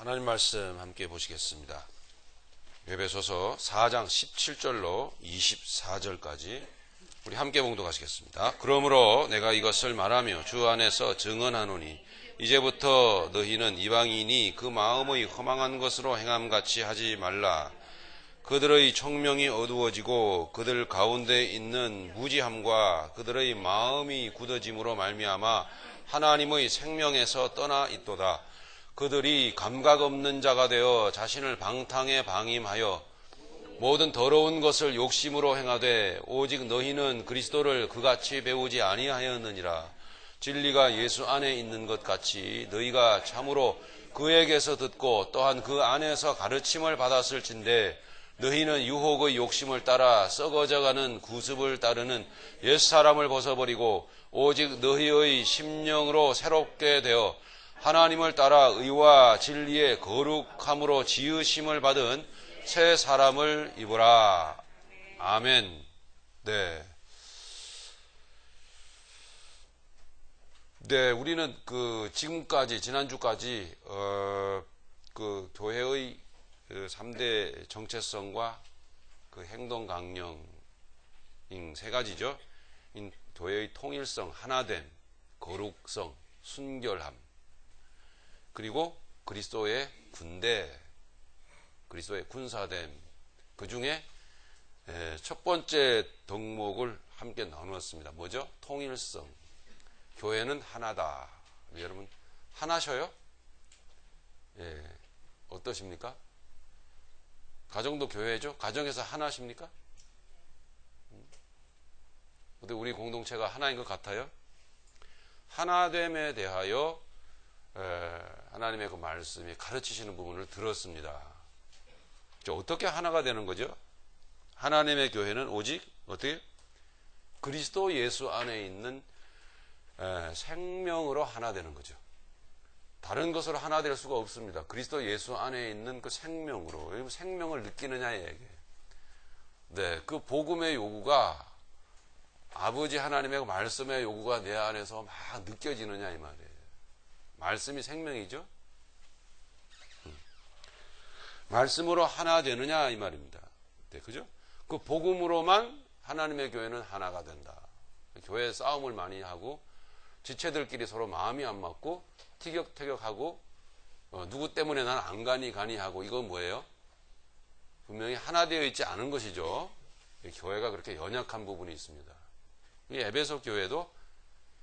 하나님 말씀 함께 보시겠습니다. 에베소서 4장 17절로 24절까지 우리 함께 봉독하시겠습니다. 그러므로 내가 이것을 말하며 주 안에서 증언하노니 이제부터 너희는 이방인이 그 마음의 허망한 것으로 행함같이 하지 말라. 그들의 청명이 어두워지고 그들 가운데 있는 무지함과 그들의 마음이 굳어짐으로 말미암아 하나님의 생명에서 떠나 있도다. 그들이 감각 없는 자가 되어 자신을 방탕에 방임하여 모든 더러운 것을 욕심으로 행하되 오직 너희는 그리스도를 그같이 배우지 아니하였느니라. 진리가 예수 안에 있는 것 같이 너희가 참으로 그에게서 듣고 또한 그 안에서 가르침을 받았을진대 너희는 유혹의 욕심을 따라 썩어져가는 구습을 따르는 옛사람을 벗어버리고 오직 너희의 심령으로 새롭게 되어 하나님을 따라 의와 진리의 거룩함으로 지으심을 받은 새 사람을 입으라. 아멘. 네. 네, 우리는 지금까지, 지난주까지, 교회의 3대 정체성과 행동 강령인 세 가지죠. 교회의 통일성, 하나됨, 거룩성, 순결함, 그리고 그리스도의 군대, 그리스도의 군사됨, 그 중에 첫 번째 덕목을 함께 나누었습니다. 뭐죠? 통일성. 교회는 하나다. 여러분 하나셔요? 예, 어떠십니까? 가정도 교회죠? 가정에서 하나십니까? 근데 우리 공동체가 하나인 것 같아요? 하나됨에 대하여 하나님의 그 말씀이 가르치시는 부분을 들었습니다. 어떻게 하나가 되는 거죠? 하나님의 교회는 오직 어떻게? 그리스도 예수 안에 있는 생명으로 하나 되는 거죠. 다른 것으로 하나 될 수가 없습니다. 그리스도 예수 안에 있는 그 생명으로. 생명을 느끼느냐의 얘기. 네, 그 복음의 요구가 아버지 하나님의 말씀의 요구가 내 안에서 막 느껴지느냐 이 말이에요. 말씀이 생명이죠. 말씀으로 하나 되느냐 이 말입니다. 네, 그죠? 그 복음으로만 하나님의 교회는 하나가 된다. 교회 싸움을 많이 하고 지체들끼리 서로 마음이 안 맞고 티격태격하고 누구 때문에 난 안 가니 하고 이건 뭐예요? 분명히 하나 되어 있지 않은 것이죠. 교회가 그렇게 연약한 부분이 있습니다. 이 에베소 교회도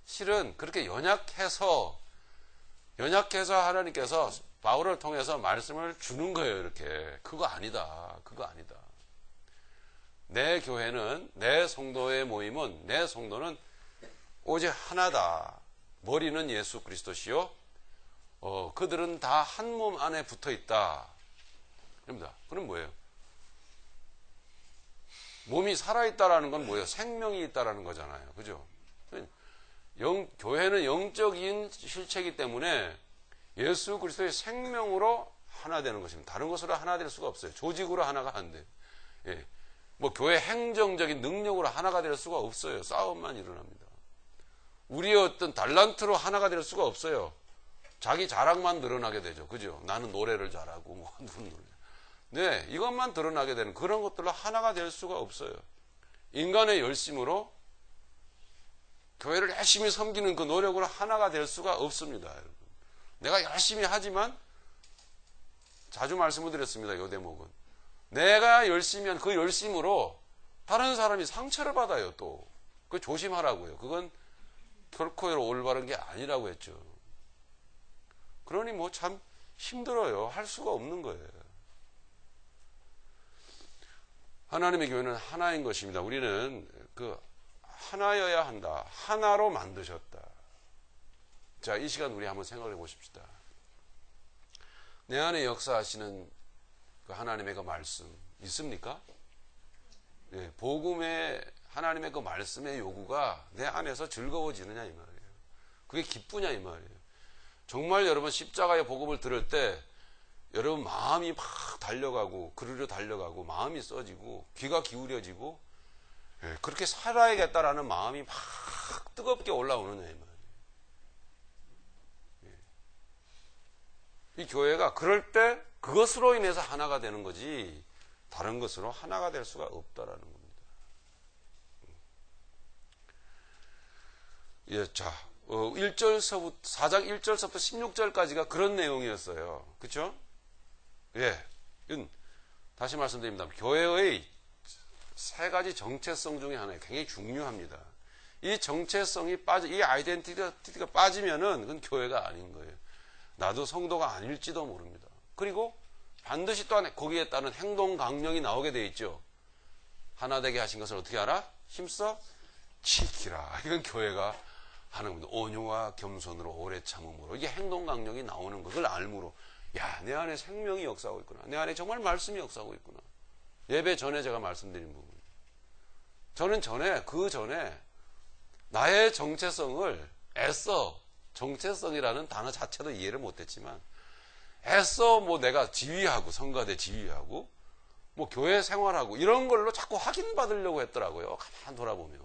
실은 그렇게 연약해서 하나님께서 바울을 통해서 말씀을 주는 거예요. 이렇게 그거 아니다. 내 교회는, 내 성도의 모임은, 내 성도는 오직 하나다. 머리는 예수 그리스도시요. 그들은 다 한 몸 안에 붙어 있다. 그럽니다. 그럼 뭐예요? 몸이 살아있다라는 건 뭐예요? 생명이 있다라는 거잖아요. 그죠? 교회는 영적인 실체이기 때문에 예수 그리스도의 생명으로 하나 되는 것입니다. 다른 것으로 하나 될 수가 없어요. 조직으로 하나가 안 돼요. 예. 교회 행정적인 능력으로 하나가 될 수가 없어요. 싸움만 일어납니다. 우리의 어떤 달란트로 하나가 될 수가 없어요. 자기 자랑만 드러나게 되죠. 그죠? 나는 노래를 잘하고, 무슨 노래. 네, 이것만 드러나게 되는 그런 것들로 하나가 될 수가 없어요. 인간의 열심으로 교회를 열심히 섬기는 그 노력으로 하나가 될 수가 없습니다. 여러분. 내가 열심히 하지만, 자주 말씀을 드렸습니다. 이 대목은. 내가 열심히 한 그 열심으로 다른 사람이 상처를 받아요, 또. 그거 조심하라고요. 그건 결코 올바른 게 아니라고 했죠. 그러니 참 힘들어요. 할 수가 없는 거예요. 하나님의 교회는 하나인 것입니다. 우리는 하나여야 한다. 하나로 만드셨다. 자, 이 시간 우리 한번 생각해 보십시다. 내 안에 역사하시는 그 하나님의 그 말씀 있습니까? 네, 복음의 하나님의 그 말씀의 요구가 내 안에서 즐거워지느냐 이 말이에요. 그게 기쁘냐 이 말이에요. 정말 여러분 십자가의 복음을 들을 때 여러분 마음이 막 달려가고 그르르 달려가고 마음이 써지고 귀가 기울여지고 그렇게 살아야겠다라는 마음이 막 뜨겁게 올라오느냐 이 말이에요. 이 교회가 그럴 때 그것으로 인해서 하나가 되는 거지 다른 것으로 하나가 될 수가 없다라는 겁니다. 예, 자, 1절서부터 4장 1절서부터 16절까지가 그런 내용이었어요. 그렇죠? 예. 다시 말씀드립니다. 교회의 세 가지 정체성 중에 하나예요. 굉장히 중요합니다. 이 정체성이 이 아이덴티티가 빠지면은 그건 교회가 아닌 거예요. 나도 성도가 아닐지도 모릅니다. 그리고 반드시 또한 거기에 따른 행동 강령이 나오게 돼 있죠. 하나 되게 하신 것을 어떻게 알아? 힘써 지키라. 이건 교회가 하는 겁니다. 온유와 겸손으로 오래 참음으로. 이게 행동 강령이 나오는 것을 알므로 야, 내 안에 생명이 역사하고 있구나. 내 안에 정말 말씀이 역사하고 있구나. 예배 전에 제가 말씀드린 부분. 저는 그 전에 나의 정체성을 애써 정체성이라는 단어 자체도 이해를 못했지만 애써 내가 지휘하고 성가대 지휘하고 교회 생활하고 이런 걸로 자꾸 확인받으려고 했더라고요. 가만 돌아보면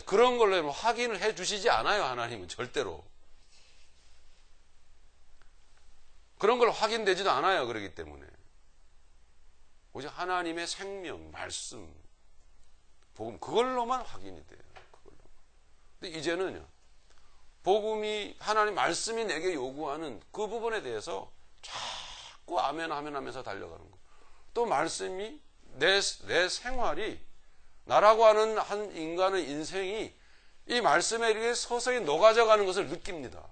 그런 걸로 확인을 해 주시지 않아요. 하나님은 절대로 그런 걸 확인되지도 않아요. 그렇기 때문에 오직 하나님의 생명, 말씀, 복음 그걸로만 확인이 돼요. 그걸로. 근데 이제는요. 복음이 하나님 말씀이 내게 요구하는 그 부분에 대해서 자꾸 아멘 아멘 하면서 달려가는 거. 또 말씀이 내 생활이 나라고 하는 한 인간의 인생이 이 말씀에 의해 서서히 녹아져 가는 것을 느낍니다.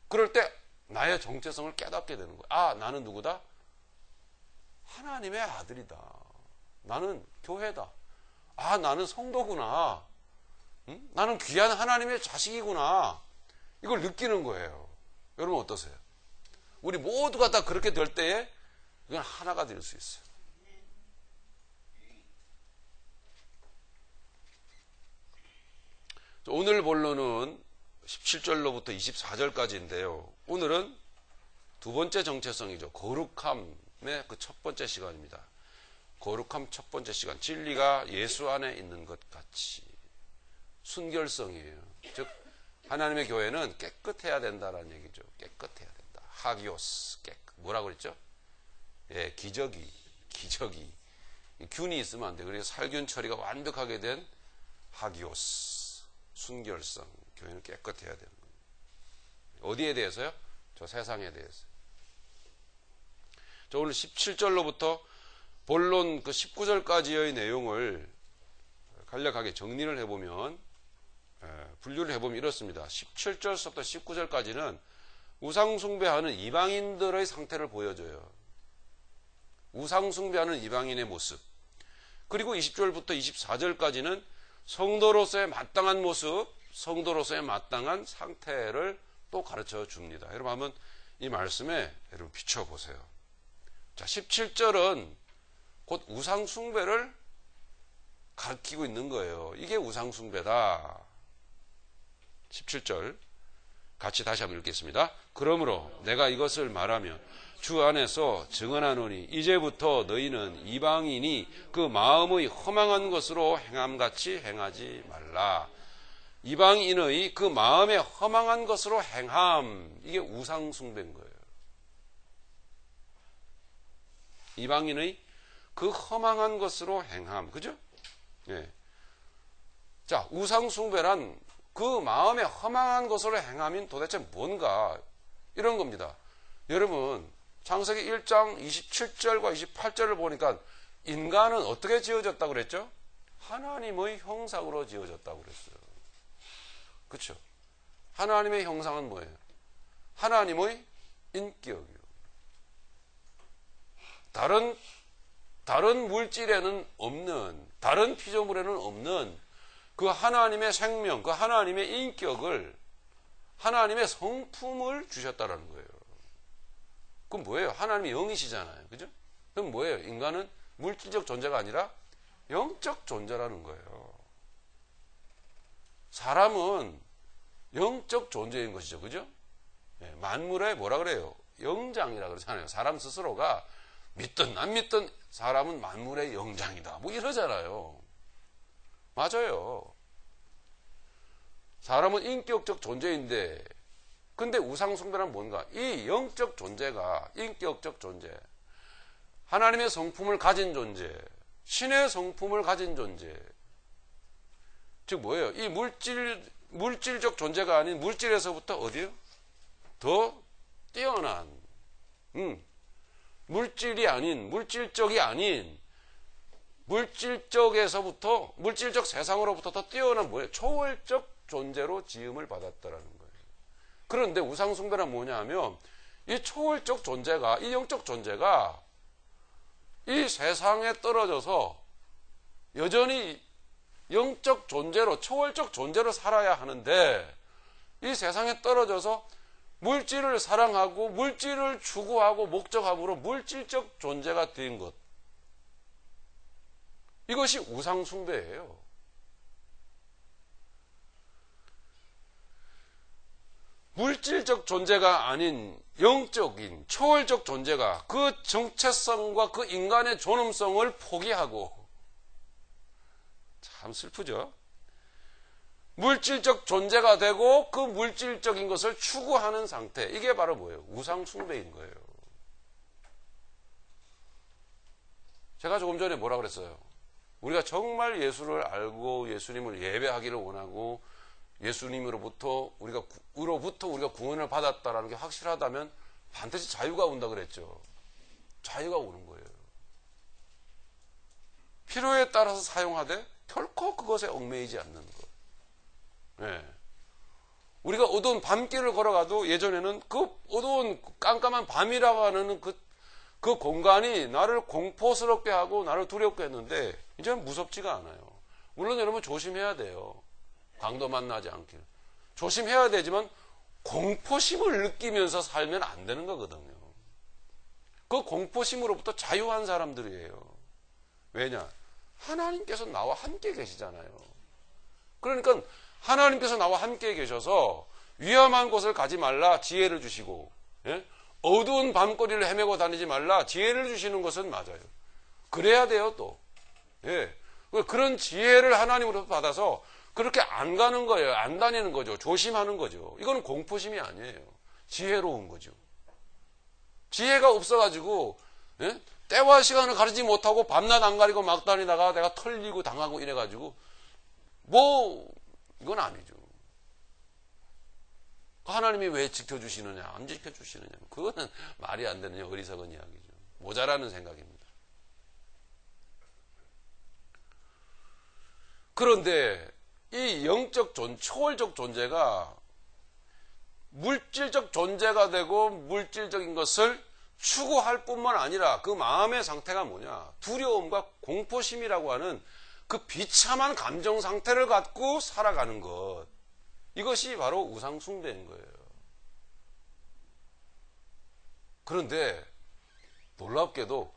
그럴 때 나의 정체성을 깨닫게 되는 거예요. 아, 나는 누구다? 하나님의 아들이다. 나는 교회다. 아, 나는 성도구나. 응? 나는 귀한 하나님의 자식이구나. 이걸 느끼는 거예요. 여러분 어떠세요? 우리 모두가 다 그렇게 될 때에 이건 하나가 될 수 있어요. 오늘 본론은 17절로부터 24절까지인데요. 오늘은 두 번째 정체성이죠. 거룩함의 그 첫 번째 시간입니다. 거룩함 첫 번째 시간. 진리가 예수 안에 있는 것 같이. 순결성이에요. 즉 하나님의 교회는 깨끗해야 된다라는 얘기죠. 깨끗해야 된다. 하기오스. 뭐라고 그랬죠? 예, 기저귀. 균이 있으면 안 돼. 그래서 살균 처리가 완벽하게 된 하기오스. 순결성. 교회는 깨끗해야 되는 거예요. 어디에 대해서요? 저 세상에 대해서. 저 오늘 17절로부터 본론 그 19절까지의 내용을 간략하게 정리를 해보면, 분류를 해보면 이렇습니다. 17절부터 19절까지는 우상숭배하는 이방인들의 상태를 보여줘요. 우상숭배하는 이방인의 모습. 그리고 20절부터 24절까지는 성도로서의 마땅한 모습, 성도로서의 마땅한 상태를 또 가르쳐 줍니다. 여러분 한번 이 말씀에 여러분 비춰보세요. 자, 17절은 곧 우상숭배를 가르치고 있는 거예요. 이게 우상숭배다. 17절 같이 다시 한번 읽겠습니다. 그러므로 내가 이것을 말하며 주 안에서 증언하노니 이제부터 너희는 이방인이 그 마음의 허망한 것으로 행함같이 행하지 말라. 이방인의 그 마음의 허망한 것으로 행함, 이게 우상숭배인 거예요. 이방인의 그 허망한 것으로 행함, 그죠? 예. 자, 우상숭배란 그 마음의 허망한 것으로 행함인 도대체 뭔가, 이런 겁니다. 여러분, 창세기 1장 27절과 28절을 보니까 인간은 어떻게 지어졌다고 그랬죠? 하나님의 형상으로 지어졌다고 그랬어요. 그렇죠? 하나님의 형상은 뭐예요? 하나님의 인격이요. 다른 물질에는 없는, 다른 피조물에는 없는 그 하나님의 생명, 그 하나님의 인격을, 하나님의 성품을 주셨다라는 거예요. 그럼 뭐예요? 하나님이 영이시잖아요. 그죠? 그럼 뭐예요? 인간은 물질적 존재가 아니라 영적 존재라는 거예요. 사람은 영적 존재인 것이죠. 그죠? 예, 만물의 뭐라 그래요? 영장이라 그러잖아요. 사람 스스로가 믿든 안 믿든 사람은 만물의 영장이다. 뭐 이러잖아요. 맞아요. 사람은 인격적 존재인데 근데 우상숭배란 뭔가? 이 영적 존재가 인격적 존재, 하나님의 성품을 가진 존재, 신의 성품을 가진 존재, 즉 뭐예요? 이 물질적 존재가 아닌 물질에서부터 어디요? 더 뛰어난 물질이 아닌, 물질적이 아닌, 물질적에서부터, 물질적 세상으로부터 더 뛰어난 뭐예요? 초월적 존재로 지음을 받았다라는 거예요. 그런데 우상숭배란 뭐냐 하면 이 초월적 존재가, 이 영적 존재가 이 세상에 떨어져서 여전히 영적 존재로, 초월적 존재로 살아야 하는데 이 세상에 떨어져서 물질을 사랑하고 물질을 추구하고 목적함으로 물질적 존재가 된 것, 이것이 우상숭배예요. 물질적 존재가 아닌 영적인 초월적 존재가 그 정체성과 그 인간의 존엄성을 포기하고, 참 슬프죠? 물질적 존재가 되고 그 물질적인 것을 추구하는 상태, 이게 바로 뭐예요? 우상숭배인 거예요. 제가 조금 전에 뭐라 그랬어요? 우리가 정말 예수를 알고 예수님을 예배하기를 원하고 예수님으로부터 우리가 구원을 받았다라는 게 확실하다면 반드시 자유가 온다 그랬죠. 자유가 오는 거예요. 필요에 따라서 사용하되 결코 그것에 얽매이지 않는 것. 네. 우리가 어두운 밤길을 걸어가도 예전에는 그 어두운 깜깜한 밤이라고 하는 그 공간이 나를 공포스럽게 하고 나를 두렵게 했는데 이제는 무섭지가 않아요. 물론 여러분 조심해야 돼요. 강도 만나지 않길. 조심해야 되지만 공포심을 느끼면서 살면 안 되는 거거든요. 그 공포심으로부터 자유한 사람들이에요. 왜냐? 하나님께서 나와 함께 계시잖아요. 그러니까 하나님께서 나와 함께 계셔서 위험한 곳을 가지 말라 지혜를 주시고, 예? 어두운 밤거리를 헤매고 다니지 말라 지혜를 주시는 것은 맞아요. 그래야 돼요 또. 예. 그런 지혜를 하나님으로부터 받아서 그렇게 안 가는 거예요. 안 다니는 거죠. 조심하는 거죠. 이건 공포심이 아니에요. 지혜로운 거죠. 지혜가 없어가지고, 예? 때와 시간을 가리지 못하고 밤낮 안 가리고 막 다니다가 내가 털리고 당하고 이래가지고 이건 아니죠. 하나님이 왜 지켜주시느냐, 안 지켜주시느냐, 그거는 말이 안 되는 어리석은 이야기죠. 모자라는 생각입니다. 그런데 이 영적 초월적 존재가 물질적 존재가 되고 물질적인 것을 추구할 뿐만 아니라 그 마음의 상태가 뭐냐? 두려움과 공포심이라고 하는 그 비참한 감정 상태를 갖고 살아가는 것. 이것이 바로 우상숭배인 거예요. 그런데 놀랍게도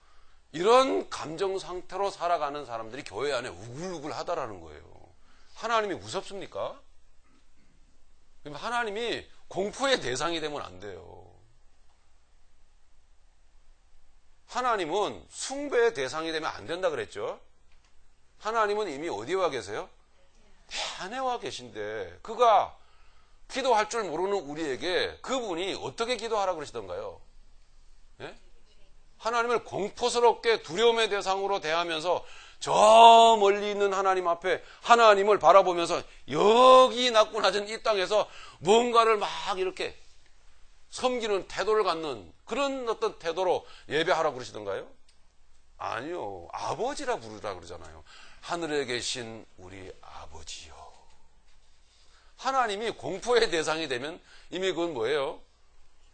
이런 감정 상태로 살아가는 사람들이 교회 안에 우글우글 하다라는 거예요. 하나님이 무섭습니까? 하나님이 공포의 대상이 되면 안 돼요. 하나님은 숭배의 대상이 되면 안 된다 그랬죠? 하나님은 이미 어디에 와 계세요? 안에 와 계신데 그가 기도할 줄 모르는 우리에게 그분이 어떻게 기도하라고 그러시던가요? 예? 하나님을 공포스럽게 두려움의 대상으로 대하면서 저 멀리 있는 하나님 앞에 하나님을 바라보면서 여기 낮고 낮은 이 땅에서 뭔가를 막 이렇게 섬기는 태도를 갖는 그런 어떤 태도로 예배하라고 그러시던가요? 아니요. 아버지라 부르라 그러잖아요. 하늘에 계신 우리 아버지요. 하나님이 공포의 대상이 되면 이미 그건 뭐예요?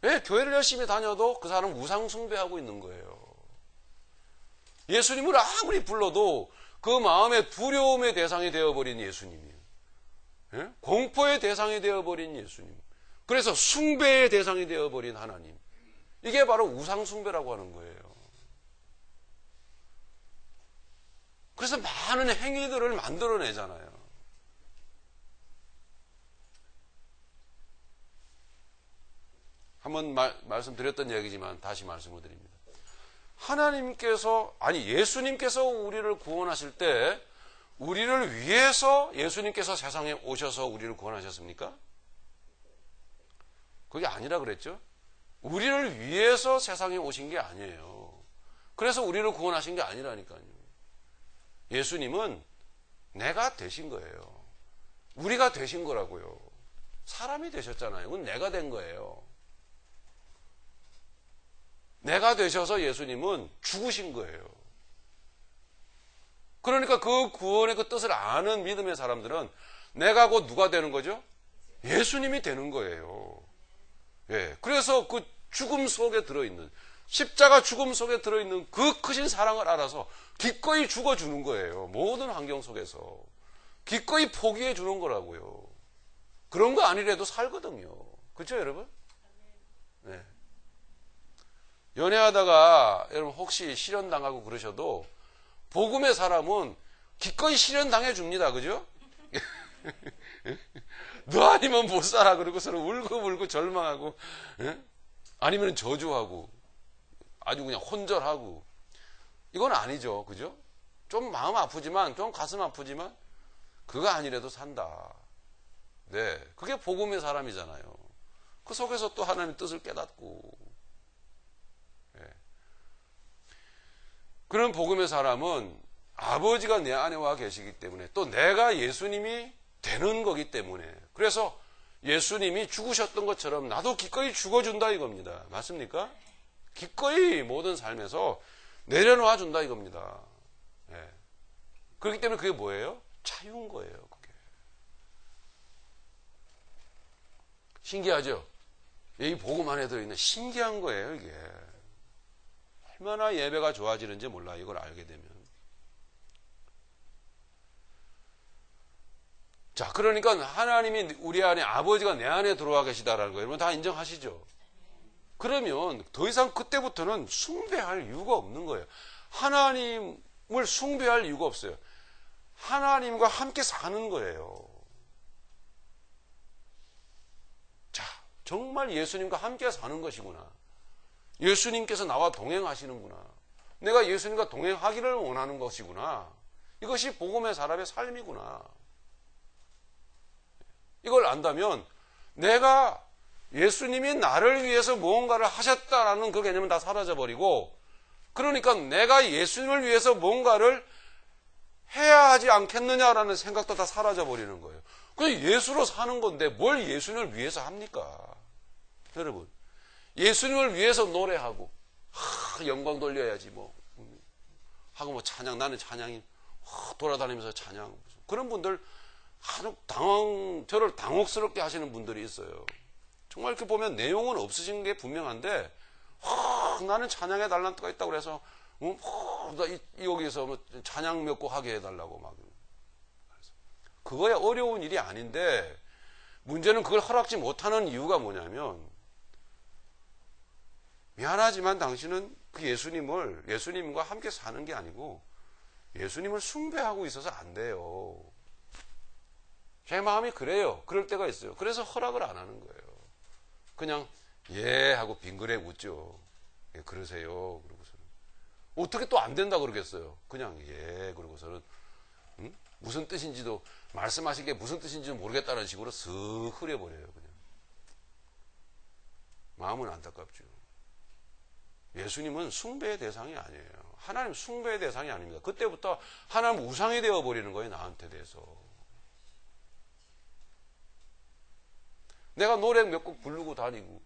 왜 교회를 열심히 다녀도 그 사람은 우상숭배하고 있는 거예요. 예수님을 아무리 불러도 그 마음의 두려움의 대상이 되어버린 예수님이에요. 예? 공포의 대상이 되어버린 예수님. 그래서 숭배의 대상이 되어버린 하나님. 이게 바로 우상숭배라고 하는 거예요. 그래서 많은 행위들을 만들어내잖아요. 한번 말씀드렸던 얘기지만 다시 말씀을 드립니다. 하나님께서, 아니 예수님께서 우리를 구원하실 때 우리를 위해서 예수님께서 세상에 오셔서 우리를 구원하셨습니까? 그게 아니라 그랬죠? 우리를 위해서 세상에 오신 게 아니에요. 그래서 우리를 구원하신 게 아니라니까요. 예수님은 내가 되신 거예요. 우리가 되신 거라고요. 사람이 되셨잖아요. 그건 내가 된 거예요. 내가 되셔서 예수님은 죽으신 거예요. 그러니까 그 구원의 그 뜻을 아는 믿음의 사람들은 내가 곧 누가 되는 거죠? 예수님이 되는 거예요. 예. 그래서 그 죽음 속에 들어있는, 십자가 죽음 속에 들어있는 그 크신 사랑을 알아서 기꺼이 죽어주는 거예요. 모든 환경 속에서. 기꺼이 포기해 주는 거라고요. 그런 거 아니래도 살거든요. 그렇죠, 여러분? 네. 연애하다가 여러분 혹시 실현당하고 그러셔도 복음의 사람은 기꺼이 실현당해 줍니다. 그죠? 너 아니면 못 살아. 그러고서는 울고 절망하고, 예? 아니면 저주하고, 아주 그냥 혼절하고. 이건 아니죠. 그죠? 좀 마음 아프지만, 좀 가슴 아프지만, 그거 아니래도 산다. 네. 그게 복음의 사람이잖아요. 그 속에서 또 하나님의 뜻을 깨닫고. 네. 그런 복음의 사람은 아버지가 내 안에 와 계시기 때문에 또 내가 예수님이 되는 거기 때문에 그래서 예수님이 죽으셨던 것처럼 나도 기꺼이 죽어준다 이겁니다. 맞습니까? 기꺼이 모든 삶에서 내려놓아 준다 이겁니다. 네. 그렇기 때문에 그게 뭐예요? 자유인 거예요. 그게. 신기하죠? 이 복음 안에 들어있는 신기한 거예요. 이게. 얼마나 예배가 좋아지는지 몰라 이걸 알게 되면. 자, 그러니까 하나님이 우리 안에 아버지가 내 안에 들어와 계시다라는 거 여러분 다 인정하시죠? 그러면 더 이상 그때부터는 숭배할 이유가 없는 거예요. 하나님을 숭배할 이유가 없어요. 하나님과 함께 사는 거예요. 자, 정말 예수님과 함께 사는 것이구나. 예수님께서 나와 동행하시는구나. 내가 예수님과 동행하기를 원하는 것이구나. 이것이 복음의 사람의 삶이구나. 이걸 안다면 내가 예수님이 나를 위해서 무언가를 하셨다라는 그 개념은 다 사라져버리고 그러니까 내가 예수님을 위해서 뭔가를 해야 하지 않겠느냐라는 생각도 다 사라져버리는 거예요. 그냥 예수로 사는 건데 뭘 예수님을 위해서 합니까? 여러분 예수님을 위해서 노래하고 영광 돌려야지 뭐 하고 뭐 찬양 나는 찬양이 돌아다니면서 찬양 그런 분들 아주 저를 당혹스럽게 하시는 분들이 있어요. 정말 이렇게 보면 내용은 없으신 게 분명한데 나는 찬양해 달라는 뜻가 있다고 그래서 여기서 뭐 찬양 몇 곡 하게 해달라고 막 그거야 어려운 일이 아닌데 문제는 그걸 허락지 못하는 이유가 뭐냐면 미안하지만 당신은 그 예수님과 함께 사는 게 아니고 예수님을 숭배하고 있어서 안 돼요. 제 마음이 그래요. 그럴 때가 있어요. 그래서 허락을 안 하는 거예요. 그냥 예 하고 빙그레 웃죠. 예, 그러세요. 그러고서는 어떻게 또 안 된다 그러겠어요. 그냥 예 그러고서는 무슨 뜻인지도 말씀하신 게 무슨 뜻인지도 모르겠다는 식으로 쓱 흐려버려요. 그냥 마음은 안타깝죠. 예수님은 숭배의 대상이 아니에요. 하나님 숭배의 대상이 아닙니다. 그때부터 하나님 우상이 되어버리는 거예요. 나한테 대해서. 내가 노래 몇 곡 부르고 다니고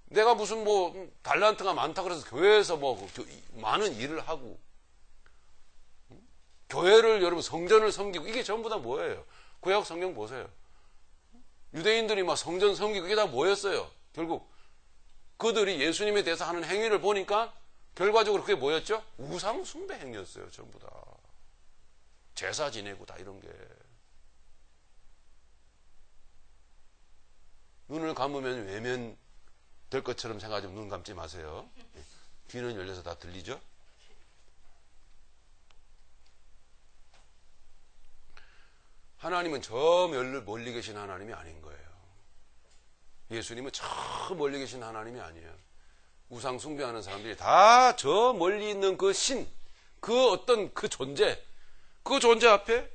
내가 무슨 뭐 달란트가 많다 그래서 교회에서 뭐 많은 일을 하고 교회를 여러분 성전을 섬기고 이게 전부 다 뭐예요? 구약 성경 보세요. 유대인들이 막 성전 섬기고 이게 다 뭐였어요? 결국 그들이 예수님에 대해서 하는 행위를 보니까 결과적으로 그게 뭐였죠? 우상 숭배 행위였어요. 전부 다. 제사 지내고 다 이런 게. 눈을 감으면 외면 될 것처럼 생각하지 눈 감지 마세요. 귀는 열려서 다 들리죠? 하나님은 저 멀리 계신 하나님이 아닌 거예요. 예수님은 저 멀리 계신 하나님이 아니에요. 우상 숭배하는 사람들이 다 저 멀리 있는 그 신, 그 어떤 그 존재 앞에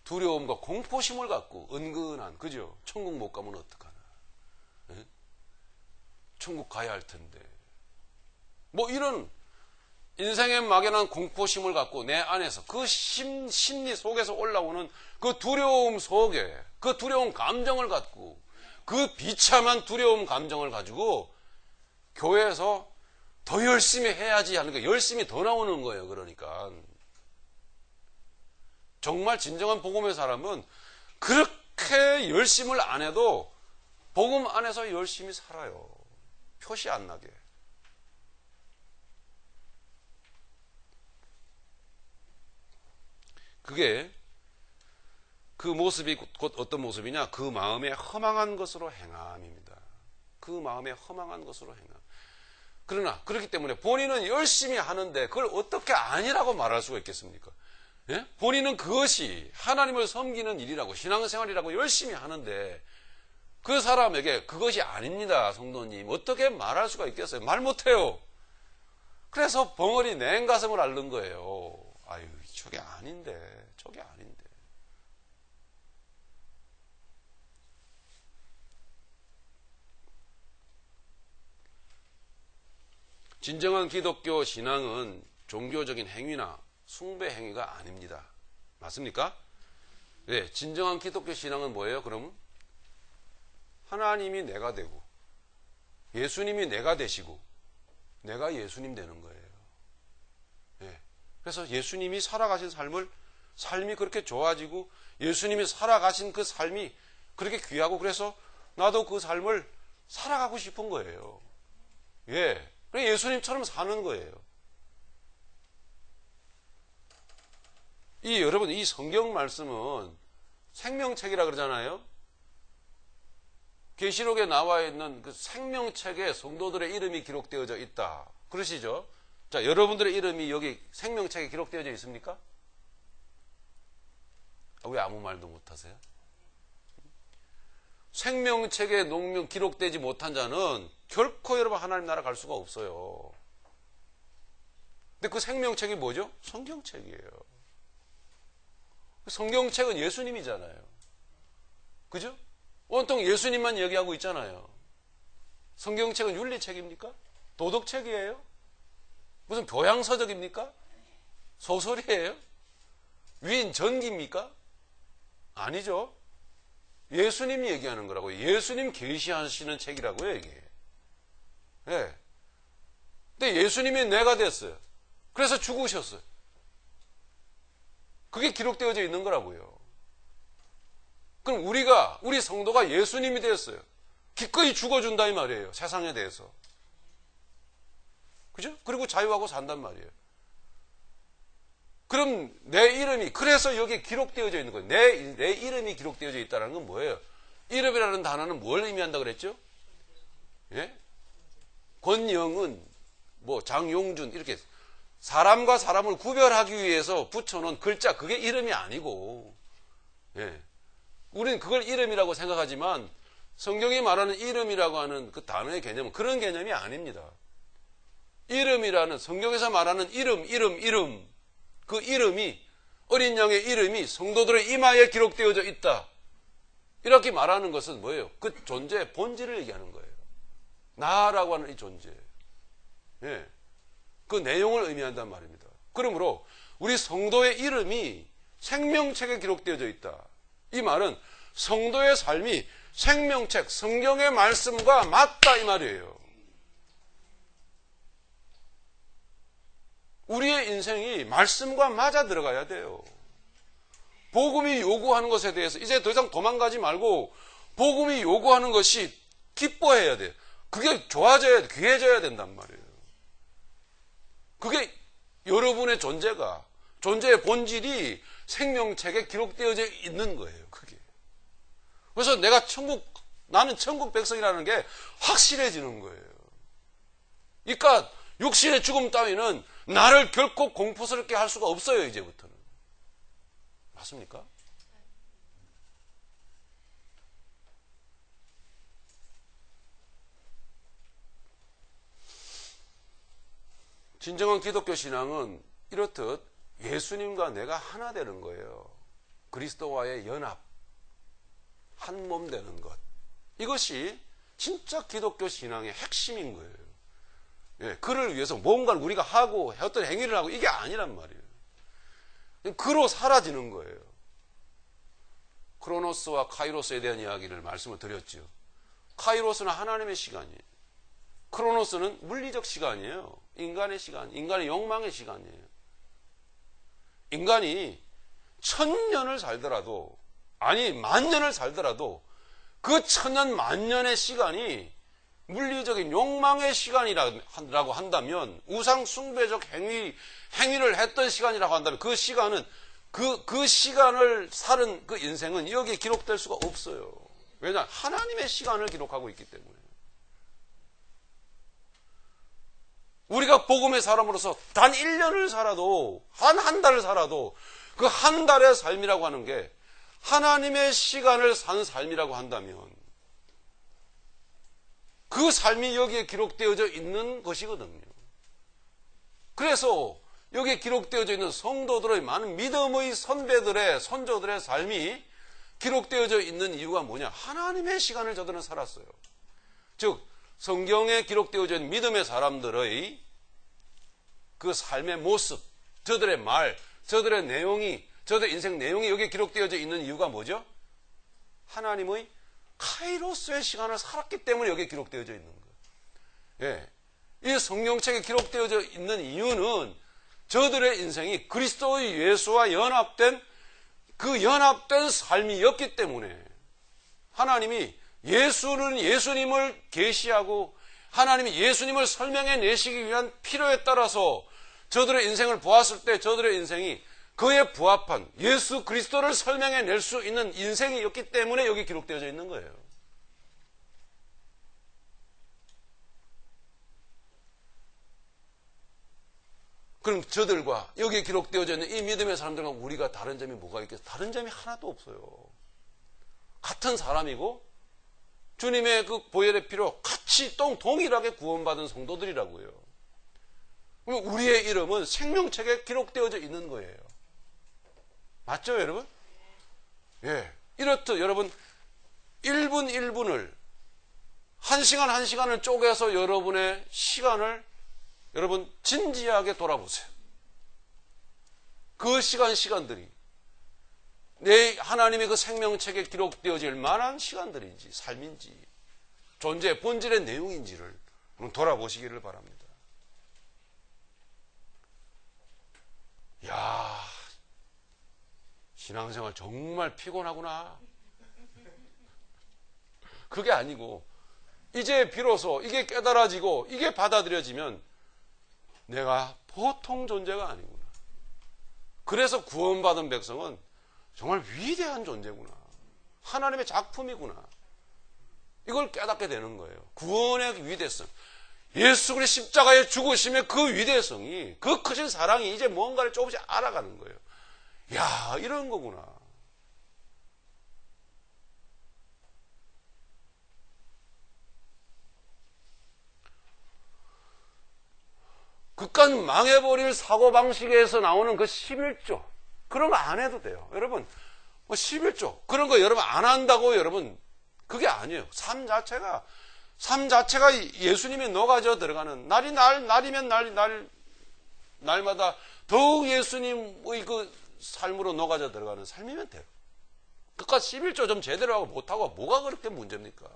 두려움과 공포심을 갖고 은근한, 그죠? 천국 못 가면 어떡하나. 천국 가야 할 텐데. 뭐 이런 인생의 막연한 공포심을 갖고 내 안에서 그 심리 속에서 올라오는 그 두려움 속에 그 두려운 감정을 갖고 그 비참한 두려움 감정을 가지고 교회에서 더 열심히 해야지 하는 거, 열심히 더 나오는 거예요. 그러니까 정말 진정한 복음의 사람은 그렇게 열심을 안 해도 복음 안에서 열심히 살아요. 표시 안 나게. 그게 그 모습이 곧 어떤 모습이냐? 그 마음에 허망한 것으로 행함입니다. 그 마음에 허망한 것으로 행함. 그러나 그렇기 때문에 본인은 열심히 하는데 그걸 어떻게 아니라고 말할 수가 있겠습니까? 예? 본인은 그것이 하나님을 섬기는 일이라고 신앙생활이라고 열심히 하는데 그 사람에게 그것이 아닙니다. 성도님. 어떻게 말할 수가 있겠어요? 말 못해요. 그래서 벙어리 냉가슴을 앓는 거예요. 아유, 저게 아닌데, 저게 아닌데. 진정한 기독교 신앙은 종교적인 행위나 숭배 행위가 아닙니다. 맞습니까? 네, 진정한 기독교 신앙은 뭐예요? 그러면 하나님이 내가 되고 예수님이 내가 되시고 내가 예수님 되는 거예요. 네. 그래서 예수님이 살아가신 삶이 그렇게 좋아지고 예수님이 살아가신 그 삶이 그렇게 귀하고 그래서 나도 그 삶을 살아가고 싶은 거예요. 예. 예수님처럼 사는 거예요. 여러분, 이 성경 말씀은 생명책이라 그러잖아요. 계시록에 나와 있는 그 생명책에 성도들의 이름이 기록되어져 있다. 그러시죠? 자, 여러분들의 이름이 여기 생명책에 기록되어져 있습니까? 왜 아무 말도 못하세요? 생명책에 기록되지 못한 자는 결코 여러분 하나님 나라 갈 수가 없어요. 근데 그 생명책이 뭐죠? 성경책이에요. 성경책은 예수님이잖아요. 그죠? 온통 예수님만 얘기하고 있잖아요. 성경책은 윤리책입니까? 도덕책이에요? 무슨 교양서적입니까? 소설이에요? 위인 전기입니까? 아니죠. 예수님이 얘기하는 거라고요. 예수님 계시하시는 책이라고요, 이게. 네. 근데 예수님이 내가 됐어요. 그래서 죽으셨어요. 그게 기록되어져 있는 거라고요. 그럼 우리 성도가 예수님이 되었어요. 기꺼이 죽어준다 이 말이에요. 세상에 대해서. 그죠? 그리고 자유하고 산단 말이에요. 그럼 내 이름이 그래서 여기 기록되어져 있는 거예요. 내 이름이 기록되어져 있다는 건 뭐예요? 이름이라는 단어는 뭘 의미한다 그랬죠? 예? 권영은 장용준 이렇게 사람과 사람을 구별하기 위해서 붙여놓은 글자 그게 이름이 아니고 예. 우리는 그걸 이름이라고 생각하지만 성경이 말하는 이름이라고 하는 그 단어의 개념은 그런 개념이 아닙니다. 이름이라는 성경에서 말하는 이름 그 이름이 어린 양의 이름이 성도들의 이마에 기록되어져 있다. 이렇게 말하는 것은 뭐예요? 그 존재의 본질을 얘기하는 거예요. 나라고 하는 이 존재. 예. 그 내용을 의미한단 말입니다. 그러므로 우리 성도의 이름이 생명책에 기록되어져 있다. 이 말은 성도의 삶이 생명책, 성경의 말씀과 맞다 이 말이에요. 우리의 인생이 말씀과 맞아 들어가야 돼요. 복음이 요구하는 것에 대해서 이제 더 이상 도망가지 말고 복음이 요구하는 것이 기뻐해야 돼요. 그게 좋아져야 돼, 귀해져야 된단 말이에요. 그게 여러분의 존재의 본질이 생명책에 기록되어져 있는 거예요. 그게. 그래서 나는 천국 백성이라는 게 확실해지는 거예요. 그러니까 육신의 죽음 따위는 나를 결코 공포스럽게 할 수가 없어요, 이제부터는. 맞습니까? 진정한 기독교 신앙은 이렇듯 예수님과 내가 하나 되는 거예요. 그리스도와의 연합, 한 몸 되는 것. 이것이 진짜 기독교 신앙의 핵심인 거예요. 예, 그를 위해서 뭔가를 우리가 하고 어떤 행위를 하고 이게 아니란 말이에요. 그로 사라지는 거예요. 크로노스와 카이로스에 대한 이야기를 말씀을 드렸죠. 카이로스는 하나님의 시간이에요. 크로노스는 물리적 시간이에요. 인간의 시간, 인간의 욕망의 시간이에요. 인간이 1000년을 살더라도, 아니 10,000년을 살더라도 그 1000년, 10,000년의 시간이 물리적인 욕망의 시간이라고 한다면, 우상 숭배적 행위를 했던 시간이라고 한다면, 그 시간은 그 시간을 살은 그 인생은 여기에 기록될 수가 없어요. 왜냐? 하나님의 시간을 기록하고 있기 때문에. 우리가 복음의 사람으로서 단 1년을 살아도, 한 달을 살아도 그 한 달의 삶이라고 하는 게 하나님의 시간을 산 삶이라고 한다면 그 삶이 여기에 기록되어져 있는 것이거든요. 그래서 여기에 기록되어져 있는 성도들의 많은 믿음의 선배들의, 선조들의 삶이 기록되어져 있는 이유가 뭐냐? 하나님의 시간을 저들은 살았어요. 즉 성경에 기록되어져 있는 믿음의 사람들의 그 삶의 모습, 저들의 말, 저들의 내용이, 저들의 인생 내용이 여기에 기록되어져 있는 이유가 뭐죠? 하나님의 카이로스의 시간을 살았기 때문에 여기에 기록되어져 있는 거예요. 예. 이 성경책에 기록되어져 있는 이유는 저들의 인생이 그리스도의 예수와 연합된 그 연합된 삶이었기 때문에 하나님이 예수님을 계시하고 하나님이 예수님을 설명해 내시기 위한 필요에 따라서 저들의 인생을 보았을 때 저들의 인생이 그에 부합한 예수 그리스도를 설명해 낼 수 있는 인생이었기 때문에 여기 기록되어져 있는 거예요. 그럼 저들과 여기에 기록되어져 있는 이 믿음의 사람들과 우리가 다른 점이 뭐가 있겠어요? 다른 점이 하나도 없어요. 같은 사람이고 주님의 그 보혈의 피로 같이 동일하게 구원받은 성도들이라고요. 그럼 우리의 이름은 생명책에 기록되어져 있는 거예요. 맞죠, 여러분? 예. 이렇듯 여러분 1분 1분을 1시간 1시간을 쪼개서 여러분의 시간을 여러분 진지하게 돌아보세요. 그 시간들이 내 하나님의 그 생명책에 기록되어질 만한 시간들인지 삶인지 존재의 본질의 내용인지를 돌아보시기를 바랍니다. 이야, 신앙생활 정말 피곤하구나. 그게 아니고 이제 비로소 이게 깨달아지고 이게 받아들여지면 내가 보통 존재가 아니구나. 그래서 구원받은 백성은 정말 위대한 존재구나. 하나님의 작품이구나. 이걸 깨닫게 되는 거예요. 구원의 위대성. 예수 그리스도의 십자가의 죽으심의 그 위대성이, 그 크신 사랑이 이제 뭔가를 조금씩 알아가는 거예요. 야, 이런 거구나. 그깟 망해버릴 사고방식에서 나오는 그 11조. 그런 거 안 해도 돼요. 여러분, 11조. 그런 거 여러분 안 한다고 여러분, 그게 아니에요. 삶 자체가 예수님이 녹아져 들어가는 날이면 날마다 더욱 예수님의 그 삶으로 녹아져 들어가는 삶이면 돼요. 그깟 11조 좀 제대로 하고 못하고 뭐가 그렇게 문제입니까?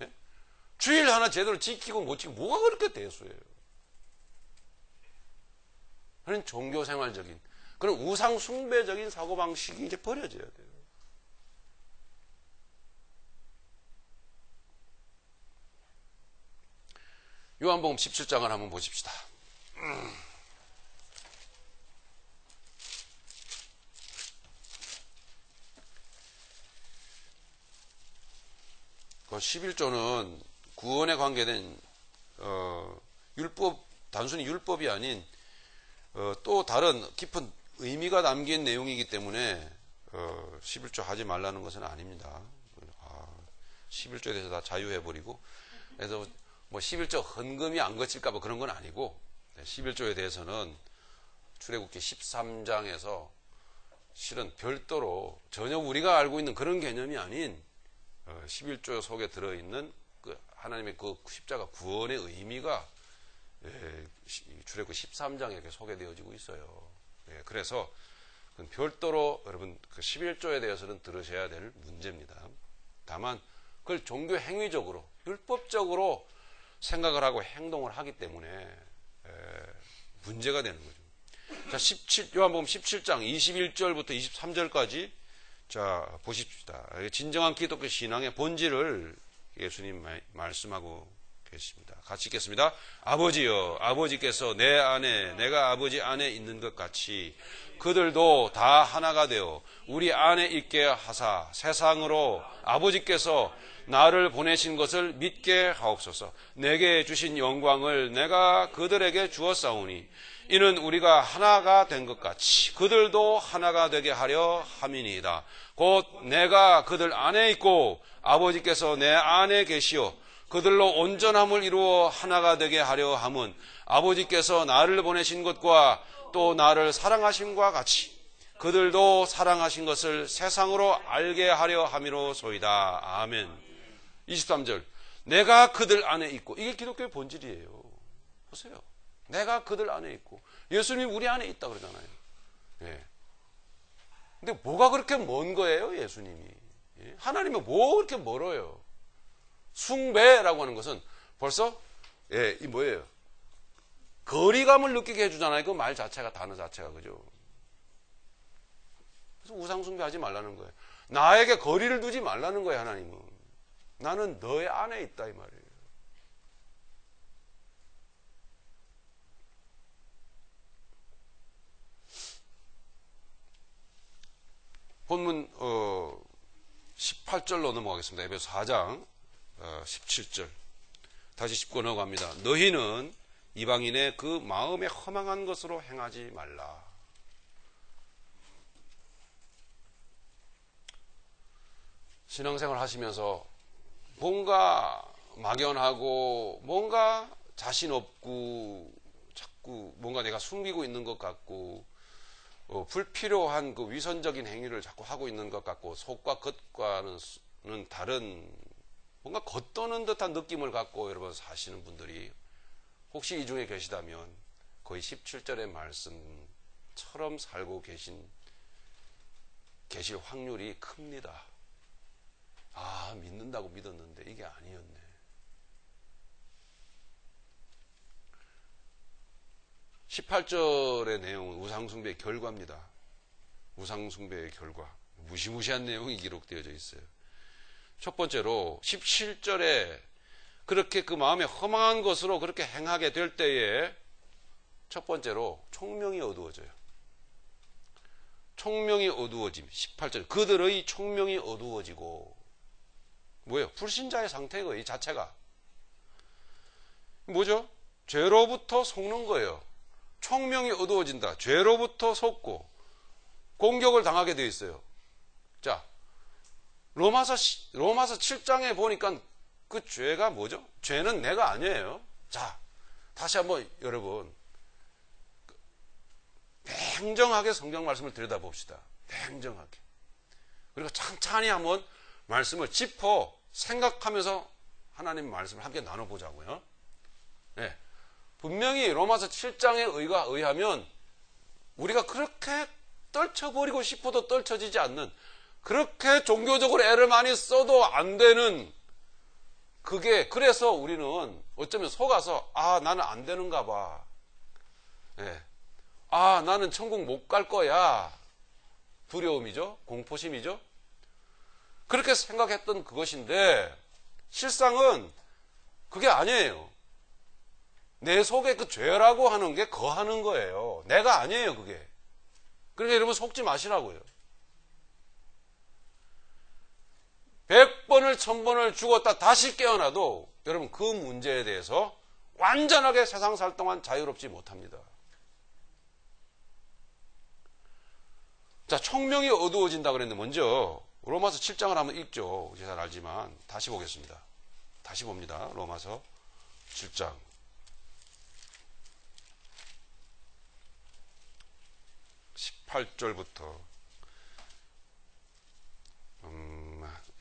예? 주일 하나 제대로 지키고 못 지키고 뭐가 그렇게 대수예요? 그런 종교생활적인 그런 우상 숭배적인 사고방식이 이제 버려져야 돼요. 요한복음 17장을 한번 보십시다. 그 11조는 구원에 관계된 율법, 단순히 율법이 아닌 또 다른 깊은 의미가 담긴 내용이기 때문에 11조 하지 말라는 것은 아닙니다. 11조에 대해서 다 자유해버리고 그래서 뭐 11조 헌금이 안 거칠까 봐 그런 건 아니고 11조에 대해서는 출애굽기 13장에서 실은 별도로 전혀 우리가 알고 있는 그런 개념이 아닌 11조 속에 들어있는 그 하나님의 그 십자가 구원의 의미가 출애굽 13장에 이렇게 소개되어지고 있어요. 그래서 별도로 여러분 그 11조에 대해서는 들으셔야 될 문제입니다. 다만 그걸 종교 행위적으로 율법적으로 생각을 하고 행동을 하기 때문에 문제가 되는 거죠. 자, 요한복음 17장 21절부터 23절까지 자 보십시다. 진정한 기독교 신앙의 본질을 예수님 말씀하고 계십니다. 같이 읽겠습니다. 아버지여, 아버지께서 내 안에 내가 아버지 안에 있는 것 같이 그들도 다 하나가 되어 우리 안에 있게 하사 세상으로 아버지께서 나를 보내신 것을 믿게 하옵소서. 내게 주신 영광을 내가 그들에게 주었사오니 이는 우리가 하나가 된 것 같이 그들도 하나가 되게 하려 함이니이다. 곧 내가 그들 안에 있고 아버지께서 내 안에 계시어 그들로 온전함을 이루어 하나가 되게 하려 함은 아버지께서 나를 보내신 것과 또 나를 사랑하심과 같이 그들도 사랑하신 것을 세상으로 알게 하려 함이로소이다. 아멘. 23절 내가 그들 안에 있고, 이게 기독교의 본질이에요. 보세요. 내가 그들 안에 있고 예수님이 우리 안에 있다 그러잖아요. 근데 뭐가 그렇게 먼 거예요, 예수님이? 하나님은 뭐 그렇게 멀어요? 숭배라고 하는 것은 벌써 이 뭐예요? 거리감을 느끼게 해주잖아요. 그 말 자체가, 단어 자체가, 그죠? 그래서 우상 숭배하지 말라는 거예요. 나에게 거리를 두지 말라는 거예요, 하나님은. 나는 너의 안에 있다 이 말이에요. 본문 18절로 넘어가겠습니다. 에베소 4장 17절 다시 짚고 넘어갑니다. 너희는 이방인의 그 마음에 허망한 것으로 행하지 말라. 신앙생활 하시면서 뭔가 막연하고 뭔가 자신 없고 자꾸 뭔가 내가 숨기고 있는 것 같고 불필요한 그 위선적인 행위를 자꾸 하고 있는 것 같고 속과 겉과는 다른 뭔가 겉도는 듯한 느낌을 갖고 여러분 사시는 분들이 혹시 이 중에 계시다면 거의 17절의 말씀처럼 살고 계실 확률이 큽니다. 아, 믿는다고 믿었는데 이게 아니었네. (18절의) 내용은 우상숭배의 결과입니다. 우상숭배의 결과, 무시무시한 내용이 기록되어져 있어요. 첫 번째로 17절에 그렇게 그 마음에 허망한 것으로 그렇게 행하게 될 때에 첫 번째로 총명이 어두워져요. 총명이 어두워짐. 18절 그들의 총명이 어두워지고, 뭐예요? 불신자의 상태예요. 이 자체가 뭐죠? 죄로부터 속는 거예요. 총명이 어두워진다. 죄로부터 속고 공격을 당하게 되어 있어요. 자, 로마서 7장에 보니까 그 죄가 뭐죠? 죄는 내가 아니에요. 자, 다시 한번 여러분 냉정하게 성경 말씀을 들여다봅시다. 냉정하게. 그리고 찬찬히 한번 말씀을 짚어 생각하면서 하나님 말씀을 함께 나눠보자고요. 네. 분명히 로마서 7장에 의하면 우리가 그렇게 떨쳐버리고 싶어도 떨쳐지지 않는, 그렇게 종교적으로 애를 많이 써도 안 되는, 그게 그래서 우리는 어쩌면 속아서 나는 안 되는가 봐. 네. 나는 천국 못 갈 거야. 두려움이죠. 공포심이죠. 그렇게 생각했던 그것인데 실상은 그게 아니에요. 내 속에 그 죄라고 하는 게 거하는 거예요. 내가 아니에요, 그게. 그러니까 여러분 속지 마시라고요. 100번을 1000번을 죽었다 다시 깨어나도 여러분 그 문제에 대해서 완전하게 세상 살 동안 자유롭지 못합니다. 자, 총명이 어두워진다 그랬는데 먼저 로마서 7장을 한번 읽죠. 이제 잘 알지만 다시 보겠습니다. 다시 봅니다. 로마서 7장 18절부터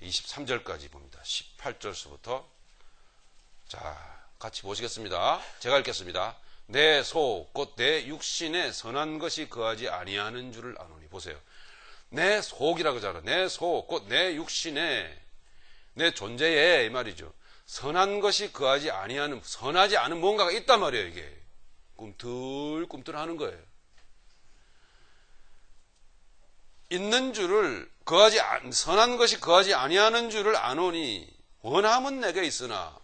23절까지 봅니다. 18절서부터. 자, 같이 보시겠습니다. 제가 읽겠습니다. 내 속, 곧 내 육신에 선한 것이 거하지 아니하는 줄을 아노니. 보세요. 내 속이라고 하잖아. 내 속, 곧 내 육신에, 내 존재에, 이 말이죠. 선한 것이 거하지 아니하는, 선하지 않은 뭔가가 있단 말이에요, 이게. 꿈틀꿈틀 하는 거예요. 있는 줄을, 선한 것이 거하지 아니하는 줄을 아노니, 원함은 내게 있으나,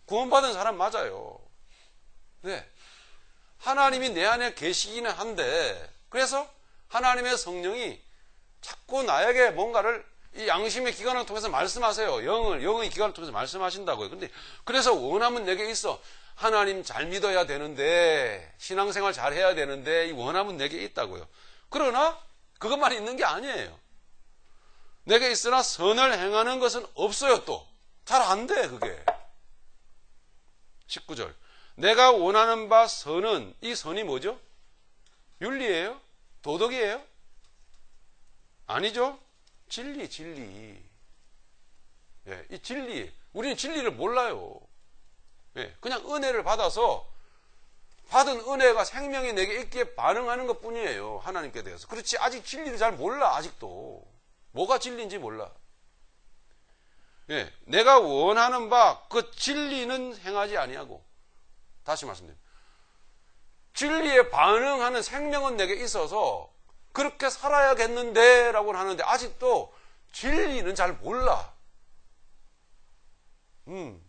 구원받은 사람 맞아요. 네. 하나님이 내 안에 계시기는 한데, 그래서 하나님의 성령이 자꾸 나에게 뭔가를 이 양심의 기관을 통해서 말씀하세요. 영의 기관을 통해서 말씀하신다고요. 근데 그래서 원함은 내게 있어. 하나님 잘 믿어야 되는데, 신앙생활 잘 해야 되는데, 이 원함은 내게 있다고요. 그러나 그것만 있는 게 아니에요. 내게 있으나 선을 행하는 것은 없어요. 또 잘 안 돼, 그게. 19절. 내가 원하는 바 선은, 이 선이 뭐죠? 윤리예요? 도덕이에요? 아니죠? 진리. 예, 이 진리. 우리는 진리를 몰라요. 예, 그냥 은혜를 받아서 받은 은혜가 생명이 내게 있기에 반응하는 것 뿐이에요. 하나님께 대해서. 그렇지, 아직 진리를 잘 몰라, 아직도. 뭐가 진리인지 몰라. 예, 내가 원하는 바, 그 진리는 행하지 아니하고. 다시 말씀드립니다. 진리에 반응하는 생명은 내게 있어서 그렇게 살아야겠는데 라고 하는데 아직도 진리는 잘 몰라. 근데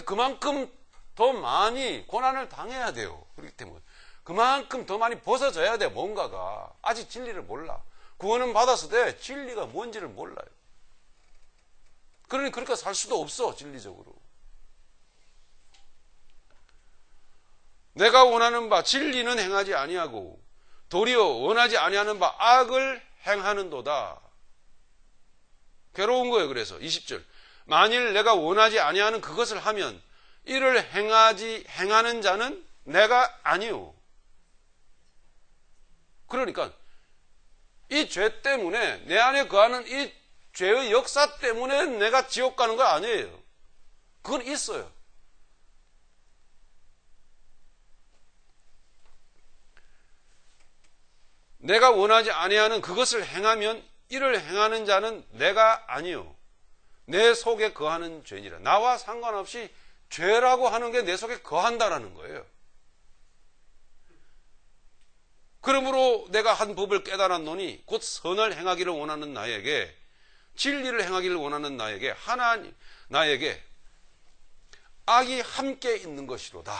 그만큼 더 많이 고난을 당해야 돼요. 그렇기 때문에 그만큼 더 많이 벗어져야 돼. 뭔가가. 아직 진리를 몰라. 구원은 받았을 때 진리가 뭔지를 몰라요. 그러니 그렇게 살 수도 없어. 진리적으로. 내가 원하는 바 진리는 행하지 아니하고 도리어 원하지 아니하는 바 악을 행하는도다. 괴로운 거예요. 그래서 20절. 만일 내가 원하지 아니하는 그것을 하면 이를 행하는 자는 내가 아니요. 그러니까 이 죄 때문에, 내 안에 거하는 이 죄의 역사 때문에 내가 지옥 가는 거 아니에요. 그건 있어요. 내가 원하지 아니하는 그것을 행하면 이를 행하는 자는 내가 아니요. 내 속에 거하는 죄니라. 나와 상관없이 죄라고 하는 게 내 속에 거한다라는 거예요. 그러므로 내가 한 법을 깨달았노니 곧 선을 행하기를 원하는 나에게, 진리를 행하기를 원하는 나에게, 나에게 악이 함께 있는 것이로다.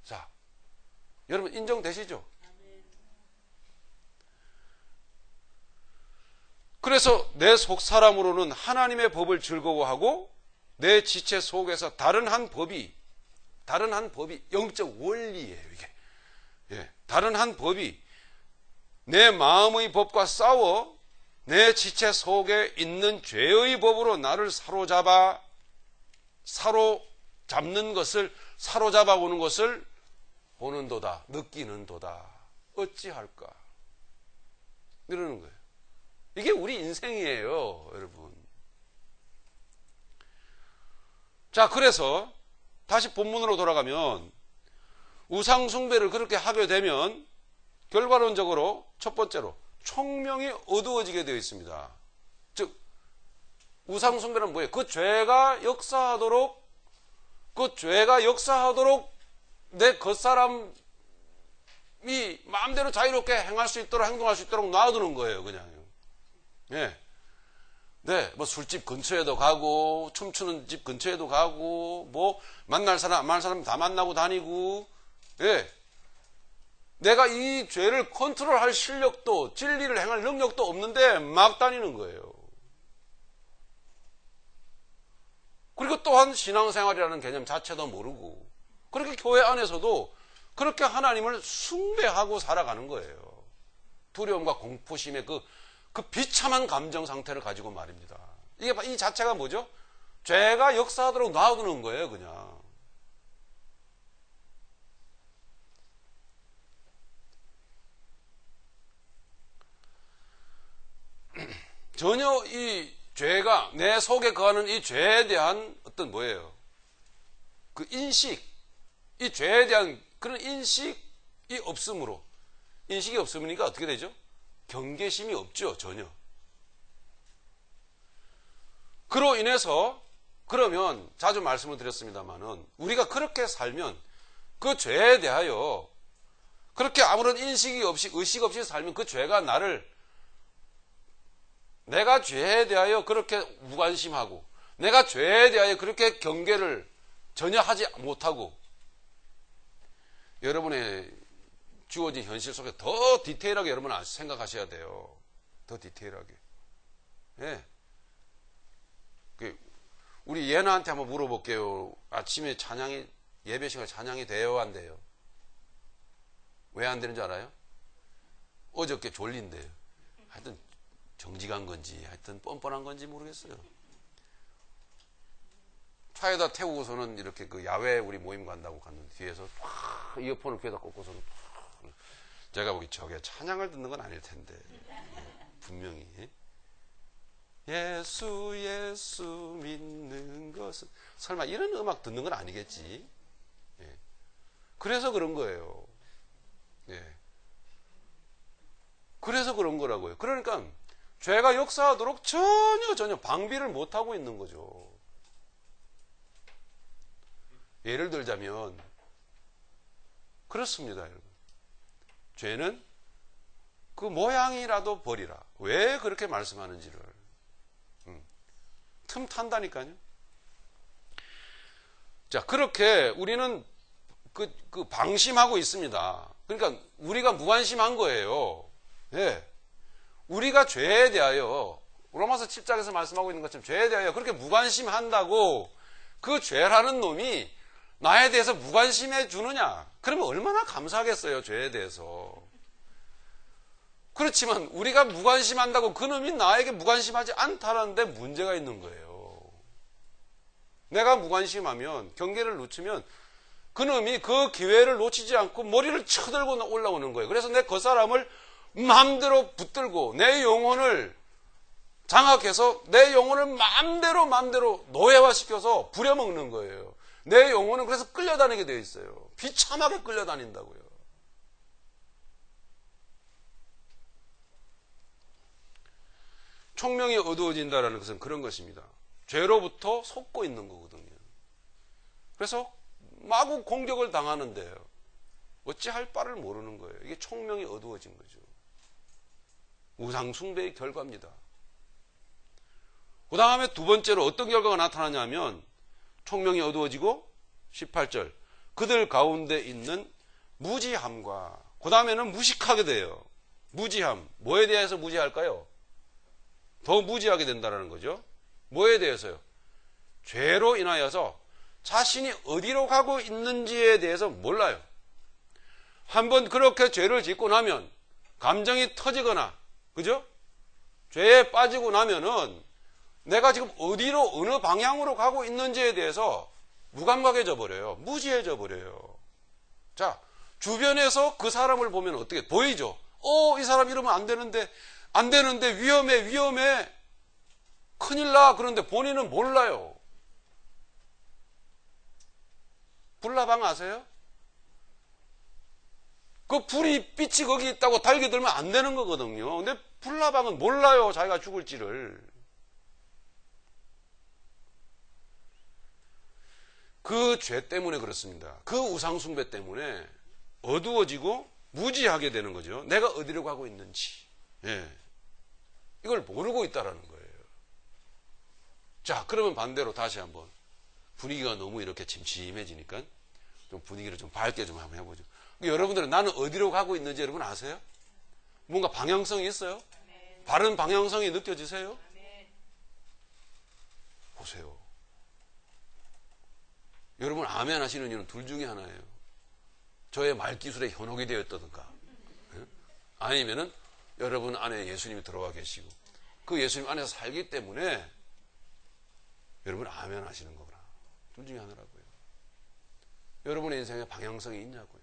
자, 여러분 인정되시죠? 그래서 내 속 사람으로는 하나님의 법을 즐거워하고 내 지체 속에서 다른 한 법이 영적 원리예요, 이게. 예, 다른 한 법이 내 마음의 법과 싸워 내 지체 속에 있는 죄의 법으로 나를 사로잡아 오는 것을 보는도다, 느끼는도다. 어찌할까? 이러는 거예요. 이게 우리 인생이에요, 여러분. 자, 그래서 다시 본문으로 돌아가면 우상숭배를 그렇게 하게 되면 결과론적으로 첫 번째로 총명이 어두워지게 되어 있습니다. 즉 우상숭배는 뭐예요? 그 죄가 역사하도록 내 겉사람이 마음대로 자유롭게 행동할 수 있도록 놔두는 거예요, 그냥. 예. 네, 뭐 술집 근처에도 가고, 춤추는 집 근처에도 가고, 뭐 만날 사람 안 만날 사람 다 만나고 다니고, 예. 내가 이 죄를 컨트롤할 실력도, 진리를 행할 능력도 없는데 막 다니는 거예요. 그리고 또한 신앙생활이라는 개념 자체도 모르고, 그렇게 교회 안에서도 그렇게 하나님을 숭배하고 살아가는 거예요. 두려움과 공포심의 그 비참한 감정 상태를 가지고 말입니다. 이 자체가 뭐죠? 죄가 역사하도록 놔두는 거예요, 그냥. 전혀 이 죄가 내 속에 거하는 이 죄에 대한 어떤 뭐예요? 그 인식, 이 죄에 대한 그런 인식이 없으므로, 인식이 없으니까 어떻게 되죠? 경계심이 없죠, 전혀. 그로 인해서 그러면 자주 말씀을 드렸습니다만은 우리가 그렇게 살면 그 죄에 대하여 그렇게 아무런 인식이 없이 의식 없이 살면 그 죄가 내가 죄에 대하여 그렇게 무관심하고 내가 죄에 대하여 그렇게 경계를 전혀 하지 못하고 여러분의 주어진 현실 속에 더 디테일하게 여러분 생각하셔야 돼요. 더 디테일하게. 예. 우리 예나한테 한번 물어볼게요. 아침에 예배 시간에 찬양이 돼요, 안 돼요? 왜 안 되는 줄 알아요? 어저께 졸린대요. 하여튼 정직한 건지 하여튼 뻔뻔한 건지 모르겠어요. 차에다 태우고서는 이렇게 그 야외 우리 모임 간다고 갔는데 뒤에서 이어폰을 귀에다 꽂고서는 제가 보기 저게 찬양을 듣는 건 아닐 텐데 분명히 예수 예수 믿는 것은 설마 이런 음악 듣는 건 아니겠지. 그래서 그런 거예요. 그래서 그런 거라고요. 그러니까 죄가 역사하도록 전혀 방비를 못하고 있는 거죠. 예를 들자면 그렇습니다, 여러분. 죄는 그 모양이라도 버리라. 왜 그렇게 말씀하는지를 틈 탄다니까요. 자, 그렇게 우리는 그 방심하고 있습니다. 그러니까 우리가 무관심한 거예요. 예. 우리가 죄에 대하여 로마서 7장에서 말씀하고 있는 것처럼 죄에 대하여 그렇게 무관심한다고 그 죄라는 놈이 나에 대해서 무관심해 주느냐? 그러면 얼마나 감사하겠어요, 죄에 대해서. 그렇지만 우리가 무관심한다고 그놈이 나에게 무관심하지 않다는 데 문제가 있는 거예요. 내가 무관심하면 경계를 놓치면 그놈이 그 기회를 놓치지 않고 머리를 쳐들고 올라오는 거예요. 그래서 내 그 사람을 마음대로 붙들고 내 영혼을 장악해서 내 영혼을 마음대로 노예화시켜서 부려먹는 거예요. 내 영혼은 그래서 끌려다니게 되어 있어요. 비참하게 끌려다닌다고요. 총명이 어두워진다는 것은 그런 것입니다. 죄로부터 속고 있는 거거든요. 그래서 마구 공격을 당하는데요. 어찌할 바를 모르는 거예요. 이게 총명이 어두워진 거죠. 우상숭배의 결과입니다. 그 다음에 두 번째로 어떤 결과가 나타나냐면 총명이 어두워지고 18절 그들 가운데 있는 무지함과 그 다음에는 무식하게 돼요. 무지함. 뭐에 대해서 무지할까요? 더 무지하게 된다는 거죠. 뭐에 대해서요? 죄로 인하여서 자신이 어디로 가고 있는지에 대해서 몰라요. 한번 그렇게 죄를 짓고 나면 감정이 터지거나 그죠? 죄에 빠지고 나면은 내가 지금 어디로 어느 방향으로 가고 있는지에 대해서 무감각해져 버려요. 무지해져 버려요. 자, 주변에서 그 사람을 보면 어떻게 보이죠? 이 사람 이러면 안 되는데 위험해 큰일 나. 그런데 본인은 몰라요. 불나방 아세요? 그 빛이 거기 있다고 달겨들면 안 되는 거거든요. 근데 불나방은 몰라요. 자기가 죽을지를. 그 죄 때문에 그렇습니다. 그 우상숭배 때문에 어두워지고 무지하게 되는 거죠. 내가 어디로 가고 있는지. 이걸 모르고 있다라는 거예요. 자, 그러면 반대로 다시 한번 분위기가 너무 이렇게 침침해지니까 좀 분위기를 좀 밝게 좀 한번 해보죠. 여러분들은 나는 어디로 가고 있는지 여러분 아세요? 뭔가 방향성이 있어요? 바른 방향성이 느껴지세요? 보세요. 여러분 아멘 하시는 이유는 둘 중에 하나예요. 저의 말기술에 현혹이 되었다든가 아니면은 여러분 안에 예수님이 들어와 계시고 그 예수님 안에서 살기 때문에 여러분 아멘 하시는 거구나. 둘 중에 하나라고요. 여러분의 인생에 방향성이 있냐고요.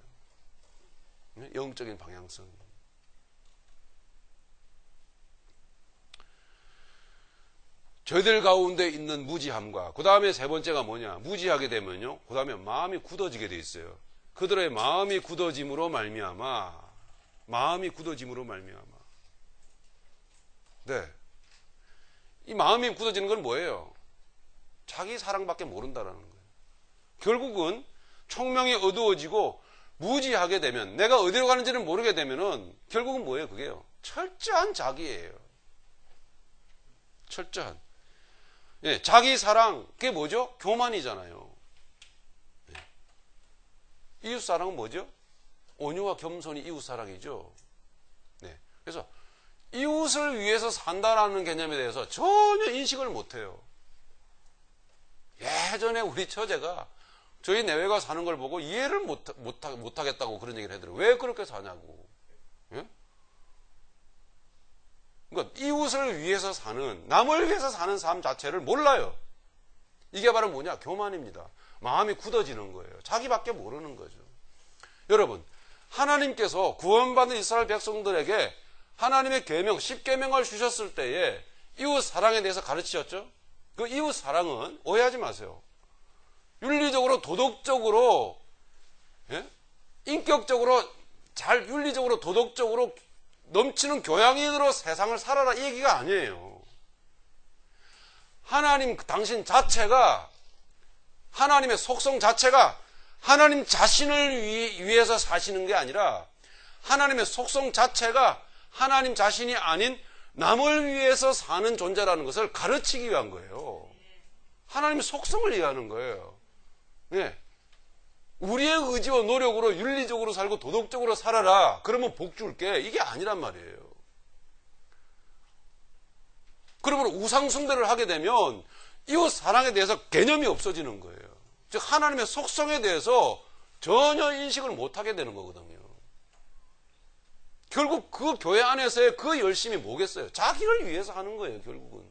영적인 방향성. 저희들 가운데 있는 무지함과 그 다음에 세 번째가 뭐냐? 무지하게 되면요. 그 다음에 마음이 굳어지게 돼 있어요. 그들의 마음이 굳어짐으로 말미암아. 네. 이 마음이 굳어지는 건 뭐예요? 자기 사랑밖에 모른다라는 거예요. 결국은 총명이 어두워지고 무지하게 되면, 내가 어디로 가는지를 모르게 되면은 결국은 뭐예요? 그게요. 철저한 자기예요. 철저한. 예, 자기 사랑, 그게 뭐죠? 교만이잖아요. 예. 이웃 사랑은 뭐죠? 온유와 겸손이 이웃 사랑이죠. 네. 그래서 이웃을 위해서 산다라는 개념에 대해서 전혀 인식을 못해요. 예전에 우리 처제가 저희 내외가 사는 걸 보고 이해를 못하겠다고 그런 얘기를 하더라고요. 왜 그렇게 사냐고. 예? 그러니까 이웃을 위해서 사는, 남을 위해서 사는 삶 자체를 몰라요. 이게 바로 뭐냐? 교만입니다. 마음이 굳어지는 거예요. 자기밖에 모르는 거죠. 여러분, 하나님께서 구원받은 이스라엘 백성들에게 하나님의 계명, 10계명을 주셨을 때에 이웃 사랑에 대해서 가르치셨죠? 그 이웃 사랑은 오해하지 마세요. 윤리적으로, 도덕적으로, 예? 인격적으로, 잘 윤리적으로, 도덕적으로 넘치는 교양인으로 세상을 살아라 이 얘기가 아니에요. 하나님 당신 자체가, 하나님의 속성 자체가 하나님 자신을 위해서 사시는 게 아니라 하나님의 속성 자체가 하나님 자신이 아닌 남을 위해서 사는 존재라는 것을 가르치기 위한 거예요. 하나님의 속성을 이해하는 거예요. 네. 우리의 의지와 노력으로 윤리적으로 살고 도덕적으로 살아라. 그러면 복 줄게. 이게 아니란 말이에요. 그러면 우상 숭배를 하게 되면 이웃 사랑에 대해서 개념이 없어지는 거예요. 즉 하나님의 속성에 대해서 전혀 인식을 못하게 되는 거거든요. 결국 그 교회 안에서의 그 열심이 뭐겠어요? 자기를 위해서 하는 거예요. 결국은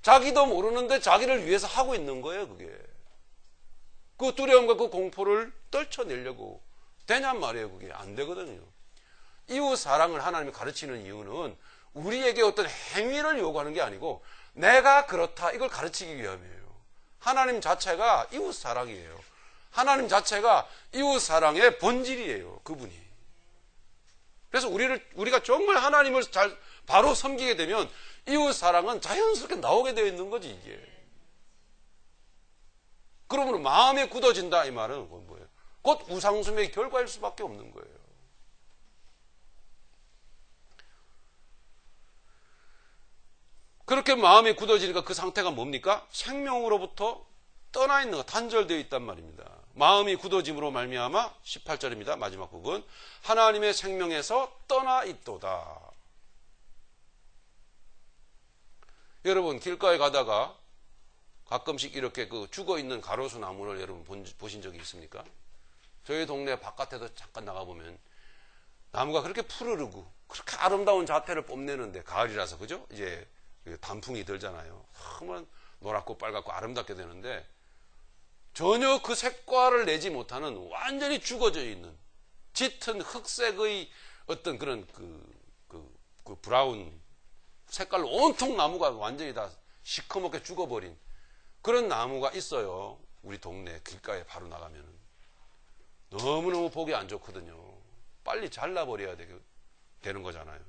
자기도 모르는데 자기를 위해서 하고 있는 거예요. 그게 그 두려움과 그 공포를 떨쳐내려고 되냔 말이에요. 그게 안 되거든요. 이웃 사랑을 하나님이 가르치는 이유는 우리에게 어떤 행위를 요구하는 게 아니고 내가 그렇다 이걸 가르치기 위함이에요. 하나님 자체가 이웃 사랑이에요. 하나님 자체가 이웃 사랑의 본질이에요. 그분이. 그래서 우리가 정말 하나님을 바로 섬기게 되면 이웃 사랑은 자연스럽게 나오게 되어 있는 거지, 이게. 그러면 마음이 굳어진다, 이 말은 뭐예요? 곧 우상숭배의 결과일 수밖에 없는 거예요. 그렇게 마음이 굳어지니까 그 상태가 뭡니까? 생명으로부터 떠나 있는 거, 단절되어 있단 말입니다. 마음이 굳어짐으로 말미암아 18절입니다. 마지막 부분. 하나님의 생명에서 떠나 있도다. 여러분 길가에 가다가 가끔씩 이렇게 그 죽어있는 가로수 나무를 여러분 보신 적이 있습니까? 저희 동네 바깥에도 잠깐 나가보면 나무가 그렇게 푸르르고 그렇게 아름다운 자태를 뽐내는데 가을이라서 그죠? 이제 단풍이 들잖아요. 정말 노랗고 빨갛고 아름답게 되는데 전혀 그 색깔을 내지 못하는 완전히 죽어져 있는 짙은 흑색의 어떤 그런 그 브라운 색깔로 온통 나무가 완전히 다 시커멓게 죽어버린 그런 나무가 있어요. 우리 동네 길가에 바로 나가면은 너무너무 보기 안 좋거든요. 빨리 잘라버려야 되는 거잖아요.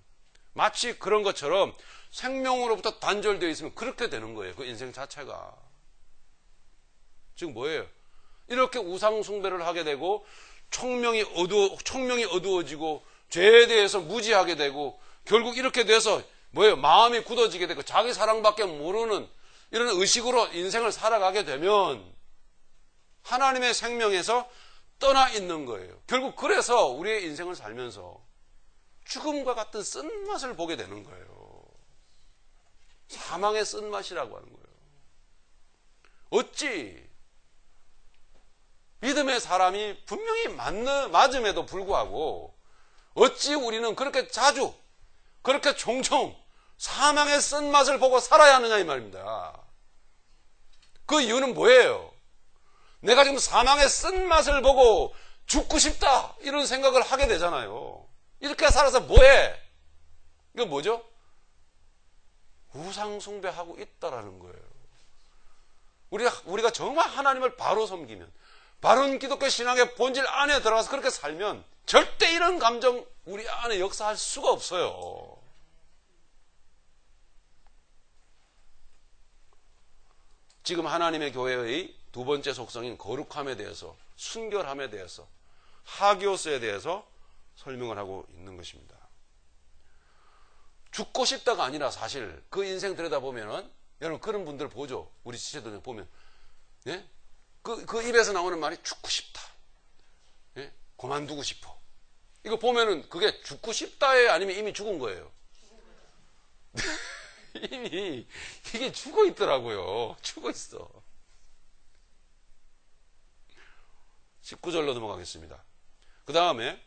마치 그런 것처럼 생명으로부터 단절되어 있으면 그렇게 되는 거예요. 그 인생 자체가. 즉 뭐예요? 이렇게 우상 숭배를 하게 되고 총명이 어두워지고 죄에 대해서 무지하게 되고 결국 이렇게 돼서 뭐예요? 마음이 굳어지게 되고 자기 사랑밖에 모르는 이런 의식으로 인생을 살아가게 되면 하나님의 생명에서 떠나 있는 거예요. 결국 그래서 우리의 인생을 살면서 죽음과 같은 쓴맛을 보게 되는 거예요. 사망의 쓴맛이라고 하는 거예요. 어찌 믿음의 사람이 분명히 맞음에도 불구하고 어찌 우리는 그렇게 자주 그렇게 종종 사망의 쓴맛을 보고 살아야 하느냐 이 말입니다. 그 이유는 뭐예요? 내가 지금 사망의 쓴맛을 보고 죽고 싶다 이런 생각을 하게 되잖아요. 이렇게 살아서 뭐해? 이건 뭐죠? 우상 숭배하고 있다라는 거예요. 우리가 정말 하나님을 바로 섬기면, 바른 기독교 신앙의 본질 안에 들어가서 그렇게 살면 절대 이런 감정 우리 안에 역사할 수가 없어요. 지금 하나님의 교회의 두 번째 속성인 거룩함에 대해서, 순결함에 대해서, 하기오스에 대해서 설명을 하고 있는 것입니다. 죽고 싶다가 아니라 사실 그 인생 들여다보면은, 여러분 그런 분들 보죠. 우리 지체들 보면, 예? 그 입에서 나오는 말이 죽고 싶다, 예? 그만두고 싶어. 이거 보면은 그게 죽고 싶다에 아니면 이미 죽은 거예요. 이미 이게 죽어 있더라고요. 죽어 있어. 19절로 넘어가겠습니다. 그 다음에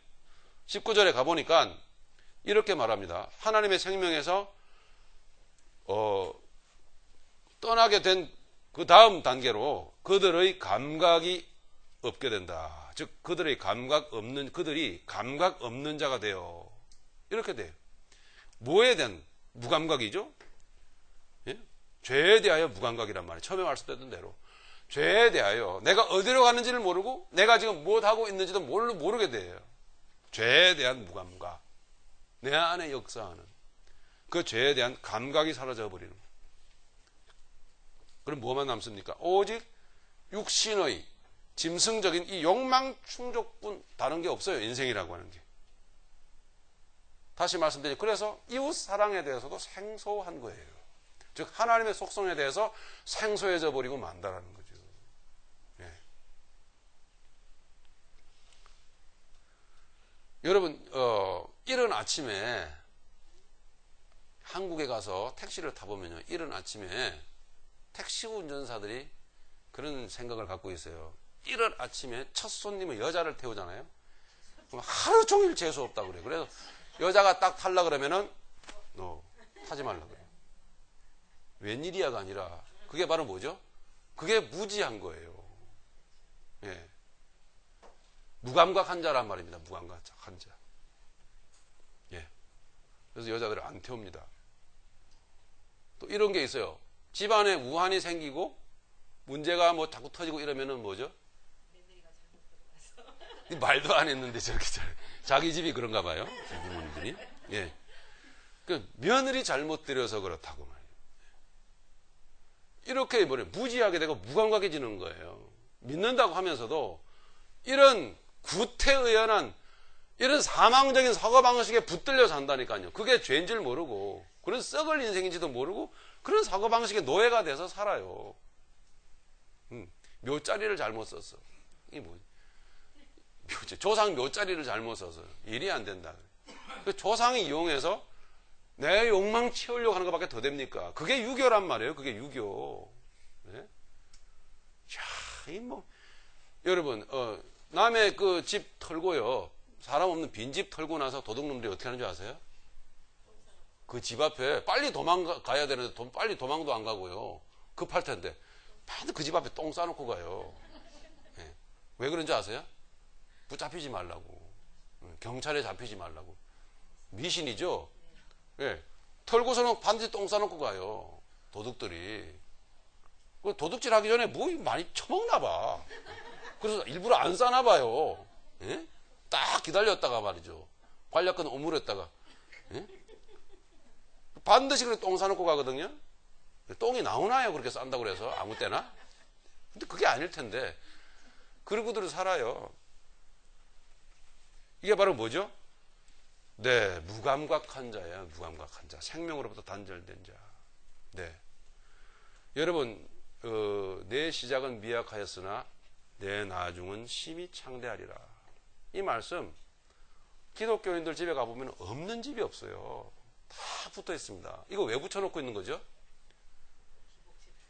19절에 가보니까 이렇게 말합니다. 하나님의 생명에서 떠나게 된 그 다음 단계로 그들의 감각이 없게 된다. 즉 그들이 감각 없는 자가 돼요. 이렇게 돼요. 뭐에 대한 무감각이죠? 예? 죄에 대하여 무감각이란 말이에요. 처음에 말씀드렸던 대로 죄에 대하여 내가 어디로 가는지를 모르고 내가 지금 무엇하고 있는지도 모르게 돼요. 죄에 대한 무감각, 내 안에 역사하는 그 죄에 대한 감각이 사라져 버리는 거예요. 그럼 뭐만 남습니까? 오직 육신의 짐승적인 이 욕망 충족뿐 다른 게 없어요. 인생이라고 하는 게. 다시 말씀드리면 그래서 이웃 사랑에 대해서도 생소한 거예요. 즉 하나님의 속성에 대해서 생소해져 버리고 만다라는 거죠. 예. 여러분 이른 아침에 한국에 가서 택시를 타보면요, 이른 아침에 택시 운전사들이 그런 생각을 갖고 있어요. 이른 아침에 첫 손님은 여자를 태우잖아요. 그럼 하루 종일 재수 없다 그래요. 그래서 여자가 딱 탈라 그러면은 너 타지 말라 그래요. 웬일이야가 아니라 그게 바로 뭐죠? 그게 무지한 거예요. 예. 무감각 한자란 말입니다. 무감각 한자. 예. 그래서 여자들을 안 태웁니다. 또 이런 게 있어요. 집안에 우환이 생기고 문제가 뭐 자꾸 터지고 이러면은 뭐죠? 말도 안 했는데 저렇게 자기 집이 그런가 봐요. 부모님들이. 예. 그 며느리 잘못 들여서 그렇다고 말이에요. 이렇게 무지하게 되고 무감각해지는 거예요. 믿는다고 하면서도 이런 구태의연한 이런 사망적인 사고방식에 붙들려 산다니까요. 그게 죄인 줄 모르고 그런 썩을 인생인지도 모르고 그런 사고방식의 노예가 돼서 살아요. 묘자리를 잘못 썼어. 이게 뭐지? 조상 묘자리를 잘못 써서 일이 안 된다. 그 조상이 이용해서 내 욕망 채우려고 하는 것밖에 더 됩니까? 그게 유교란 말이에요. 그게 유교. 네? 자, 여러분, 남의 그 집 털고요, 사람 없는 빈집 털고 나서 도둑놈들이 어떻게 하는 줄 아세요? 그 집 앞에 빨리 도망가야 되는데 빨리 도망도 안 가고요. 급할 텐데 맨날 그 집 앞에 똥 싸놓고 가요. 네. 왜 그런지 아세요? 붙잡히지 말라고. 경찰에 잡히지 말라고. 미신이죠? 예. 털고서는 반드시 똥 싸놓고 가요. 도둑들이. 도둑질 하기 전에 뭐 많이 처먹나 봐. 그래서 일부러 안 싸나 봐요. 예? 딱 기다렸다가 말이죠. 관략근 오물했다가. 예? 반드시 그렇게 똥 싸놓고 가거든요. 똥이 나오나요? 그렇게 싼다고 그래서 아무 때나? 근데 그게 아닐 텐데. 그러고들 살아요. 이게 바로 뭐죠? 네, 무감각한 자예요. 무감각한 자. 생명으로부터 단절된 자. 네. 여러분, 내 시작은 미약하였으나 내 나중은 심히 창대하리라. 이 말씀, 기독교인들 집에 가보면 없는 집이 없어요. 다 붙어 있습니다. 이거 왜 붙여놓고 있는 거죠?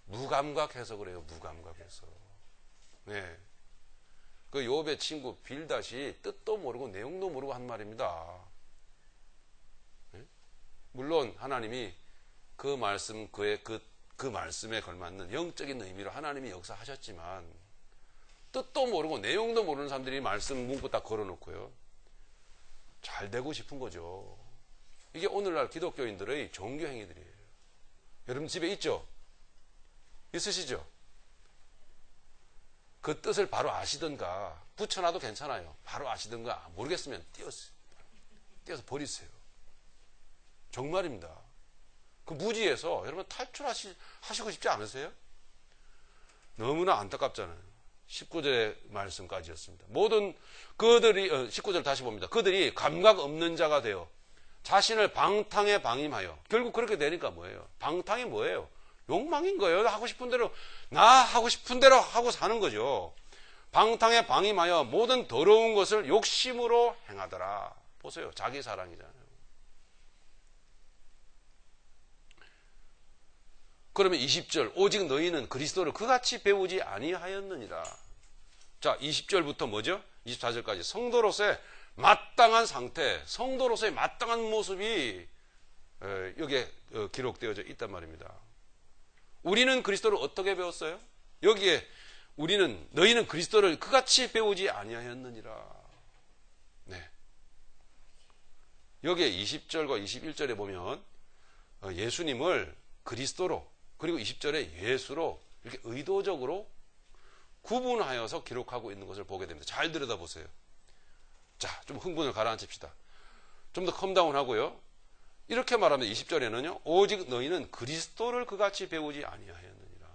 무감각해서 그래요. 무감각해서. 네. 그 욥의 친구 빌닷이 뜻도 모르고 내용도 모르고 한 말입니다. 네? 물론 하나님이 그 말씀, 그 말씀에 걸맞는 영적인 의미로 하나님이 역사하셨지만 뜻도 모르고 내용도 모르는 사람들이 말씀 문구 딱 걸어놓고요. 잘 되고 싶은 거죠. 이게 오늘날 기독교인들의 종교 행위들이에요. 여러분 집에 있죠? 있으시죠? 그 뜻을 바로 아시든가 붙여놔도 괜찮아요. 바로 아시든가 모르겠으면 띄어서 버리세요. 정말입니다. 그 무지에서 여러분 탈출하시고 싶지 않으세요? 너무나 안타깝잖아요. 19절의 말씀까지였습니다. 모든 그들이 19절 다시 봅니다. 그들이 감각 없는 자가 되어 자신을 방탕에 방임하여, 결국 그렇게 되니까 뭐예요? 방탕이 뭐예요? 욕망인 거예요. 하고 싶은 대로 하고 사는 거죠. 방탕에 방임하여 모든 더러운 것을 욕심으로 행하더라. 보세요. 자기 사랑이잖아요. 그러면 20절, 오직 너희는 그리스도를 그같이 배우지 아니하였느니라. 자, 20절부터 뭐죠? 24절까지 성도로서의 마땅한 상태, 성도로서의 마땅한 모습이 여기에 기록되어져 있단 말입니다. 우리는 그리스도를 어떻게 배웠어요? 여기에 너희는 그리스도를 그같이 배우지 아니하였느니라. 네. 여기에 20절과 21절에 보면 예수님을 그리스도로, 그리고 20절에 예수로 이렇게 의도적으로 구분하여서 기록하고 있는 것을 보게 됩니다. 잘 들여다보세요. 자, 좀 흥분을 가라앉힙시다. 좀 더 컴다운 하고요. 이렇게 말하면 20절에는요. 오직 너희는 그리스도를 그같이 배우지 아니하였느니라.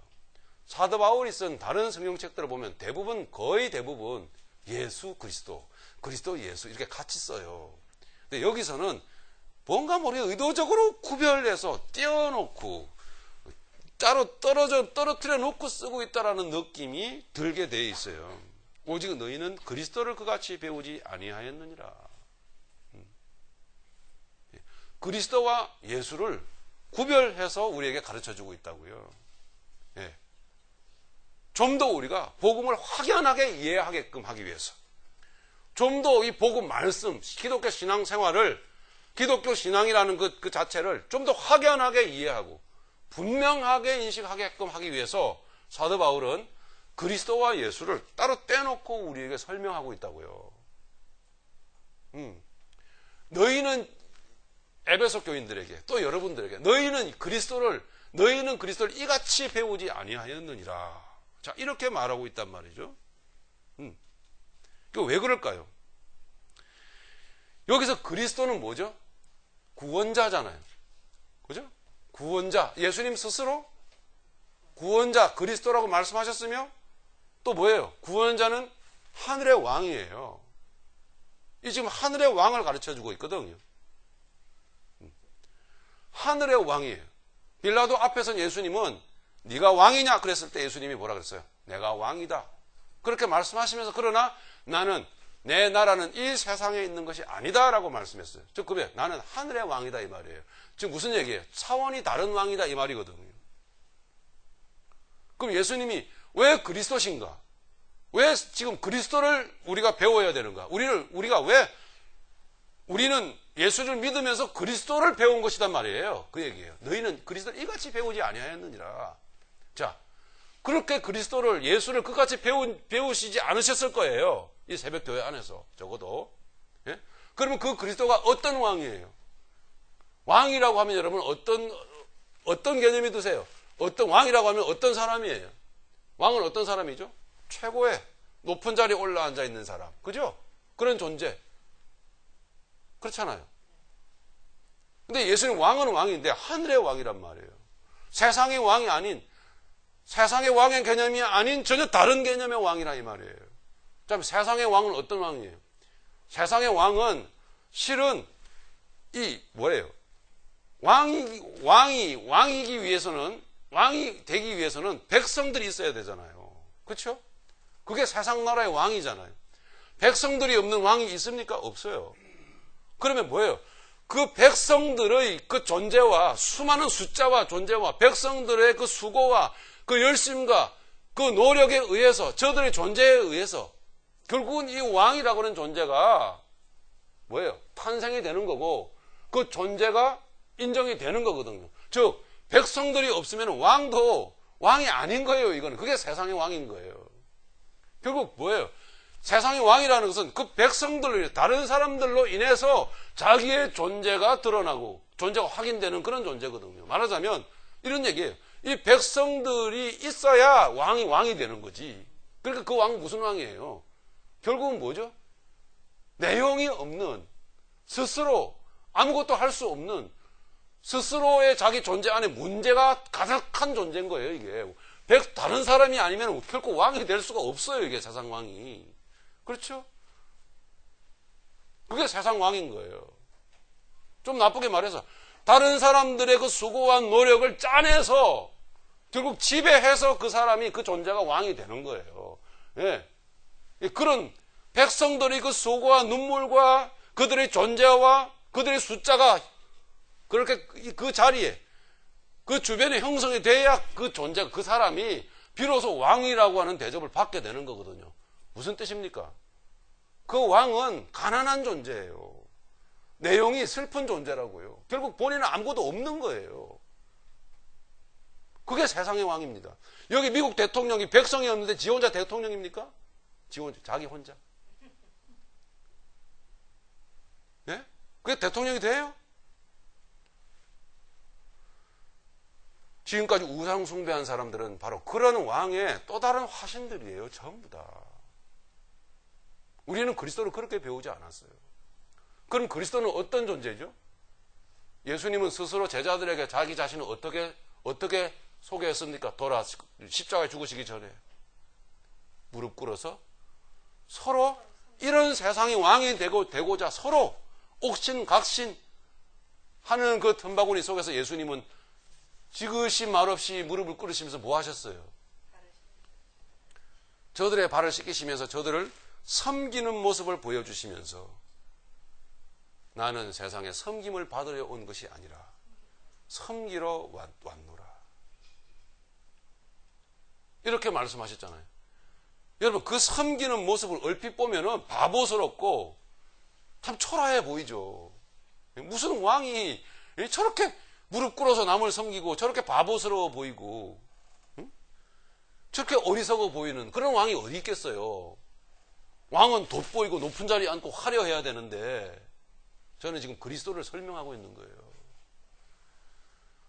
사도 바울이 쓴 다른 성경책들을 보면 거의 대부분 예수 그리스도, 그리스도 예수 이렇게 같이 써요. 근데 여기서는 뭔가 모르게 의도적으로 구별해서 띄워놓고 따로 떨어뜨려 놓고 쓰고 있다라는 느낌이 들게 돼 있어요. 오직 너희는 그리스도를 그같이 배우지 아니하였느니라. 그리스도와 예수를 구별해서 우리에게 가르쳐주고 있다고요. 예. 좀 더 우리가 복음을 확연하게 이해하게끔 하기 위해서, 좀 더 이 복음 말씀, 기독교 신앙생활을, 기독교 신앙이라는 그 자체를 좀 더 확연하게 이해하고 분명하게 인식하게끔 하기 위해서 사도 바울은 그리스도와 예수를 따로 떼놓고 우리에게 설명하고 있다고요. 너희는 에베소 교인들에게, 또 여러분들에게 너희는 그리스도를 이같이 배우지 아니하였느니라. 자, 이렇게 말하고 있단 말이죠. 왜 그럴까요? 여기서 그리스도는 뭐죠? 구원자잖아요. 그죠? 구원자, 예수님 스스로 구원자, 그리스도라고 말씀하셨으며, 또 뭐예요? 구원자는 하늘의 왕이에요. 이 지금 하늘의 왕을 가르쳐 주고 있거든요. 하늘의 왕이에요. 빌라도 앞에선 예수님은 네가 왕이냐? 그랬을 때 예수님이 뭐라 그랬어요? 내가 왕이다. 그렇게 말씀하시면서, 그러나 나는, 내 나라는 이 세상에 있는 것이 아니다 라고 말씀했어요. 즉, 그게 나는 하늘의 왕이다 이 말이에요. 지금 무슨 얘기예요? 차원이 다른 왕이다 이 말이거든요. 그럼 예수님이 왜 그리스도신가? 왜 지금 그리스도를 우리가 배워야 되는가? 우리는 예수를 믿으면서 그리스도를 배운 것이단 말이에요. 그 얘기예요. 너희는 그리스도를 이같이 배우지 아니하였느니라. 자, 그렇게 예수를 그같이 배우시지 않으셨을 거예요. 이 새벽 교회 안에서 적어도. 예? 그러면 그 그리스도가 어떤 왕이에요? 왕이라고 하면 여러분 어떤 개념이 드세요? 어떤 왕이라고 하면 어떤 사람이에요? 왕은 어떤 사람이죠? 최고의 높은 자리에 올라앉아 있는 사람. 그죠? 그런 존재. 그렇잖아요. 근데 예수님 왕은 왕인데 하늘의 왕이란 말이에요. 세상의 왕이 아닌, 세상의 왕의 개념이 아닌 전혀 다른 개념의 왕이라 이 말이에요. 자, 세상의 왕은 어떤 왕이에요? 세상의 왕은 실은 뭐예요? 왕이 되기 위해서는 백성들이 있어야 되잖아요. 그렇죠? 그게 세상 나라의 왕이잖아요. 백성들이 없는 왕이 있습니까? 없어요. 그러면 뭐예요? 그 백성들의 그 존재와, 수많은 숫자와 존재와 백성들의 그 수고와 그 열심과 그 노력에 의해서, 저들의 존재에 의해서 결국은 이 왕이라고 하는 존재가 뭐예요? 탄생이 되는 거고, 그 존재가 인정이 되는 거거든요. 즉 백성들이 없으면 왕도 왕이 아닌 거예요. 이거는 그게 세상의 왕인 거예요. 결국 뭐예요? 세상의 왕이라는 것은 그 백성들로, 다른 사람들로 인해서 자기의 존재가 드러나고 존재가 확인되는 그런 존재거든요. 말하자면 이런 얘기예요. 이 백성들이 있어야 왕이 되는 거지. 그러니까 그 왕은 무슨 왕이에요? 결국은 뭐죠? 내용이 없는, 스스로 아무것도 할 수 없는, 스스로의 자기 존재 안에 문제가 가득한 존재인 거예요, 이게. 다른 사람이 아니면 결코 왕이 될 수가 없어요, 이게 세상 왕이. 그렇죠? 그게 세상 왕인 거예요. 좀 나쁘게 말해서 다른 사람들의 그 수고와 노력을 짜내서 결국 지배해서 그 사람이, 그 존재가 왕이 되는 거예요. 예. 그런 백성들이 그 수고와 눈물과 그들의 존재와 그들의 숫자가 그렇게 그 자리에 그 주변에 형성이 돼야 그 존재가, 그 사람이 비로소 왕이라고 하는 대접을 받게 되는 거거든요. 무슨 뜻입니까? 그 왕은 가난한 존재예요. 내용이 슬픈 존재라고요. 결국 본인은 아무것도 없는 거예요. 그게 세상의 왕입니다. 여기 미국 대통령이 백성이었는데 지 혼자 대통령입니까? 자기 혼자. 예? 그게 대통령이 돼요? 지금까지 우상 숭배한 사람들은 바로 그런 왕의 또 다른 화신들이에요. 전부 다. 우리는 그리스도를 그렇게 배우지 않았어요. 그럼 그리스도는 어떤 존재죠? 예수님은 스스로 제자들에게 자기 자신을 어떻게 소개했습니까? 십자가에 죽으시기 전에 무릎 꿇어서 서로 이런 세상의 왕이 되고자 서로 옥신각신 하는 그 틈바구니 속에서 예수님은 지그시 말없이 무릎을 꿇으시면서 뭐 하셨어요? 저들의 발을 씻기시면서 저들을 섬기는 모습을 보여주시면서 나는 세상에 섬김을 받으려 온 것이 아니라 섬기러 왔노라. 이렇게 말씀하셨잖아요. 여러분, 그 섬기는 모습을 얼핏 보면은 바보스럽고 참 초라해 보이죠. 무슨 왕이 저렇게 무릎 꿇어서 남을 섬기고 저렇게 바보스러워 보이고 저렇게 어리석어 보이는 그런 왕이 어디 있겠어요. 왕은 돋보이고 높은 자리에 앉고 화려해야 되는데 저는 지금 그리스도를 설명하고 있는 거예요.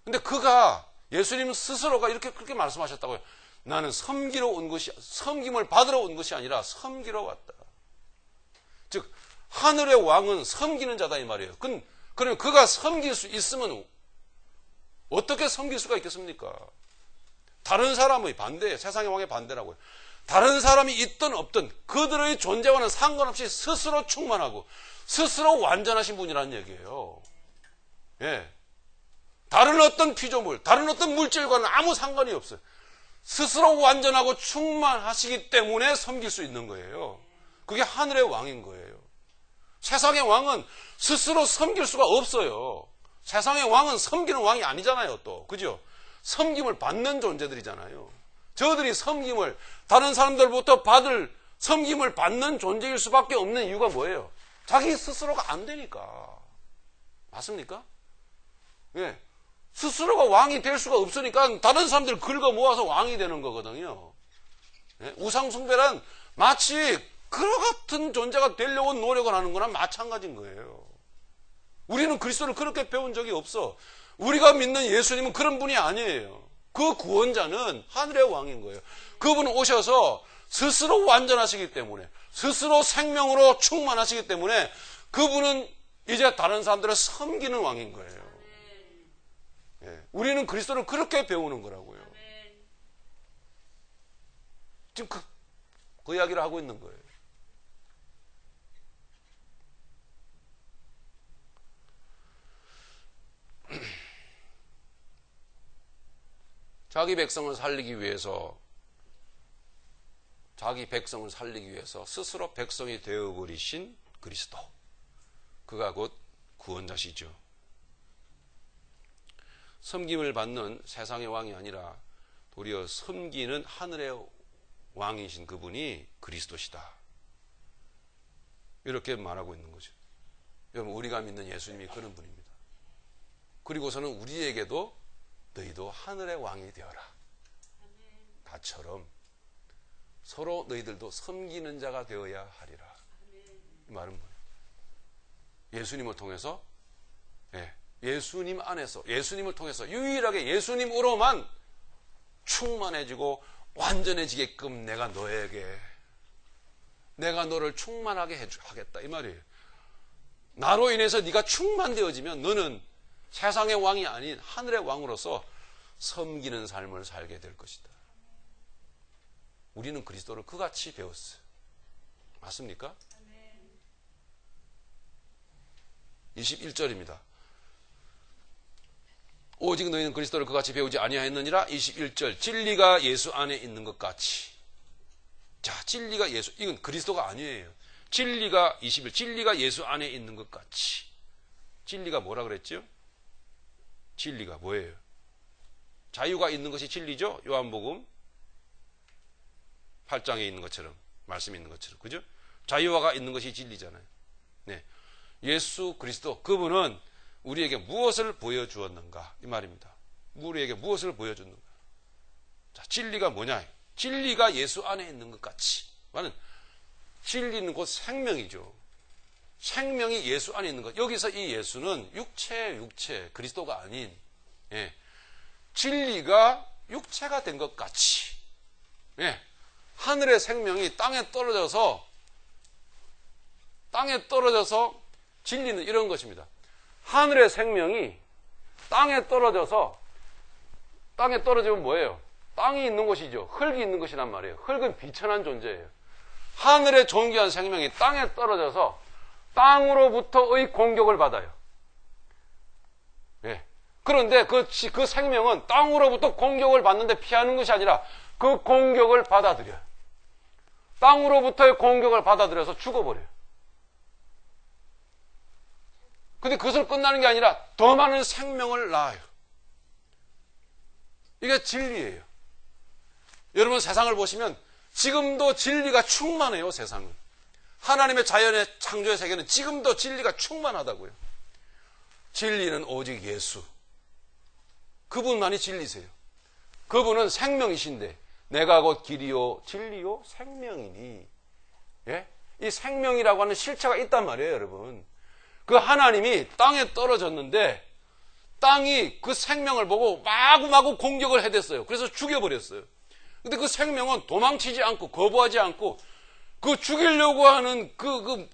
근데 예수님 스스로가 그렇게 말씀하셨다고요. 나는 섬김을 받으러 온 것이 아니라 섬기러 왔다. 즉, 하늘의 왕은 섬기는 자다 이 말이에요. 그러면 그가 섬길 수 있으면 어떻게 섬길 수가 있겠습니까? 다른 사람의 반대예요. 세상의 왕의 반대라고요. 다른 사람이 있든 없든 그들의 존재와는 상관없이 스스로 충만하고 스스로 완전하신 분이라는 얘기예요. 예. 다른 어떤 피조물, 다른 어떤 물질과는 아무 상관이 없어요. 스스로 완전하고 충만하시기 때문에 섬길 수 있는 거예요. 그게 하늘의 왕인 거예요. 세상의 왕은 스스로 섬길 수가 없어요. 세상의 왕은 섬기는 왕이 아니잖아요, 또. 그죠? 섬김을 받는 존재들이잖아요. 저들이 다른 사람들부터 섬김을 받는 존재일 수밖에 없는 이유가 뭐예요? 자기 스스로가 안 되니까. 맞습니까? 예. 스스로가 왕이 될 수가 없으니까 다른 사람들 긁어 모아서 왕이 되는 거거든요. 예? 우상숭배란 마치 그와 같은 존재가 되려고 노력을 하는 거랑 마찬가지인 거예요. 우리는 그리스도를 그렇게 배운 적이 없어. 우리가 믿는 예수님은 그런 분이 아니에요. 그 구원자는 하늘의 왕인 거예요. 그분은 오셔서 스스로 완전하시기 때문에, 스스로 생명으로 충만하시기 때문에 그분은 이제 다른 사람들을 섬기는 왕인 거예요. 예, 우리는 그리스도를 그렇게 배우는 거라고요. 지금 그 이야기를 하고 있는 거예요. 자기 백성을 살리기 위해서 스스로 백성이 되어버리신 그리스도. 그가 곧 구원자시죠. 섬김을 받는 세상의 왕이 아니라 도리어 섬기는 하늘의 왕이신 그분이 그리스도시다. 이렇게 말하고 있는 거죠. 여러분, 우리가 믿는 예수님이 그런 분입니다. 그리고서는 우리에게도 너희도 하늘의 왕이 되어라. 다처럼 서로 너희들도 섬기는 자가 되어야 하리라. 이 말은 뭐예요? 예수님을 통해서 예수님 안에서, 예수님을 통해서 유일하게 예수님으로만 충만해지고 완전해지게끔 내가 너를 충만하게 하겠다 이 말이에요. 나로 인해서 네가 충만되어지면 너는 세상의 왕이 아닌 하늘의 왕으로서 섬기는 삶을 살게 될 것이다. 우리는 그리스도를 그같이 배웠어요. 맞습니까? 21절입니다. 오직 너희는 그리스도를 그같이 배우지 아니하였느니라. 21절 진리가 예수 안에 있는 것 같이. 자, 진리가 예수, 이건 그리스도가 아니에요. 진리가 21, 진리가 예수 안에 있는 것 같이. 진리가 뭐라 그랬죠? 진리가 뭐예요? 자유가 있는 것이 진리죠? 요한복음 8장에 있는 것처럼, 말씀이 있는 것처럼. 그죠? 자유화가 있는 것이 진리잖아요. 네. 예수 그리스도, 그분은 우리에게 무엇을 보여주었는가? 이 말입니다. 우리에게 무엇을 보여줬는가? 자, 진리가 뭐냐? 진리가 예수 안에 있는 것 같이. 말은 진리는 곧 생명이죠. 생명이 예수 안에 있는 것. 여기서 이 예수는 육체, 그리스도가 아닌, 예, 진리가 육체가 된 것 같이. 예, 하늘의 생명이 땅에 떨어져서 진리는 이런 것입니다. 하늘의 생명이 땅에 떨어지면 뭐예요? 땅이 있는 곳이죠. 흙이 있는 것이란 말이에요. 흙은 비천한 존재예요. 하늘의 존귀한 생명이 땅에 떨어져서 땅으로부터의 공격을 받아요. 예. 그런데 그 생명은 땅으로부터 공격을 받는데 피하는 것이 아니라 그 공격을 받아들여요. 땅으로부터의 공격을 받아들여서 죽어버려요. 근데 그것을 끝나는 게 아니라 더 많은 생명을 낳아요. 이게 진리예요. 여러분 세상을 보시면 지금도 진리가 충만해요. 세상은. 하나님의 자연의 창조의 세계는 지금도 진리가 충만하다고요. 진리는 오직 예수. 그분만이 진리세요. 그분은 생명이신데 내가 곧 길이요 진리요 생명이니. 예? 이 생명이라고 하는 실체가 있단 말이에요. 여러분. 그 하나님이 땅에 떨어졌는데 땅이 그 생명을 보고 마구마구 공격을 해댔어요. 그래서 죽여버렸어요. 근데 그 생명은 도망치지 않고 거부하지 않고 그 죽이려고 하는 그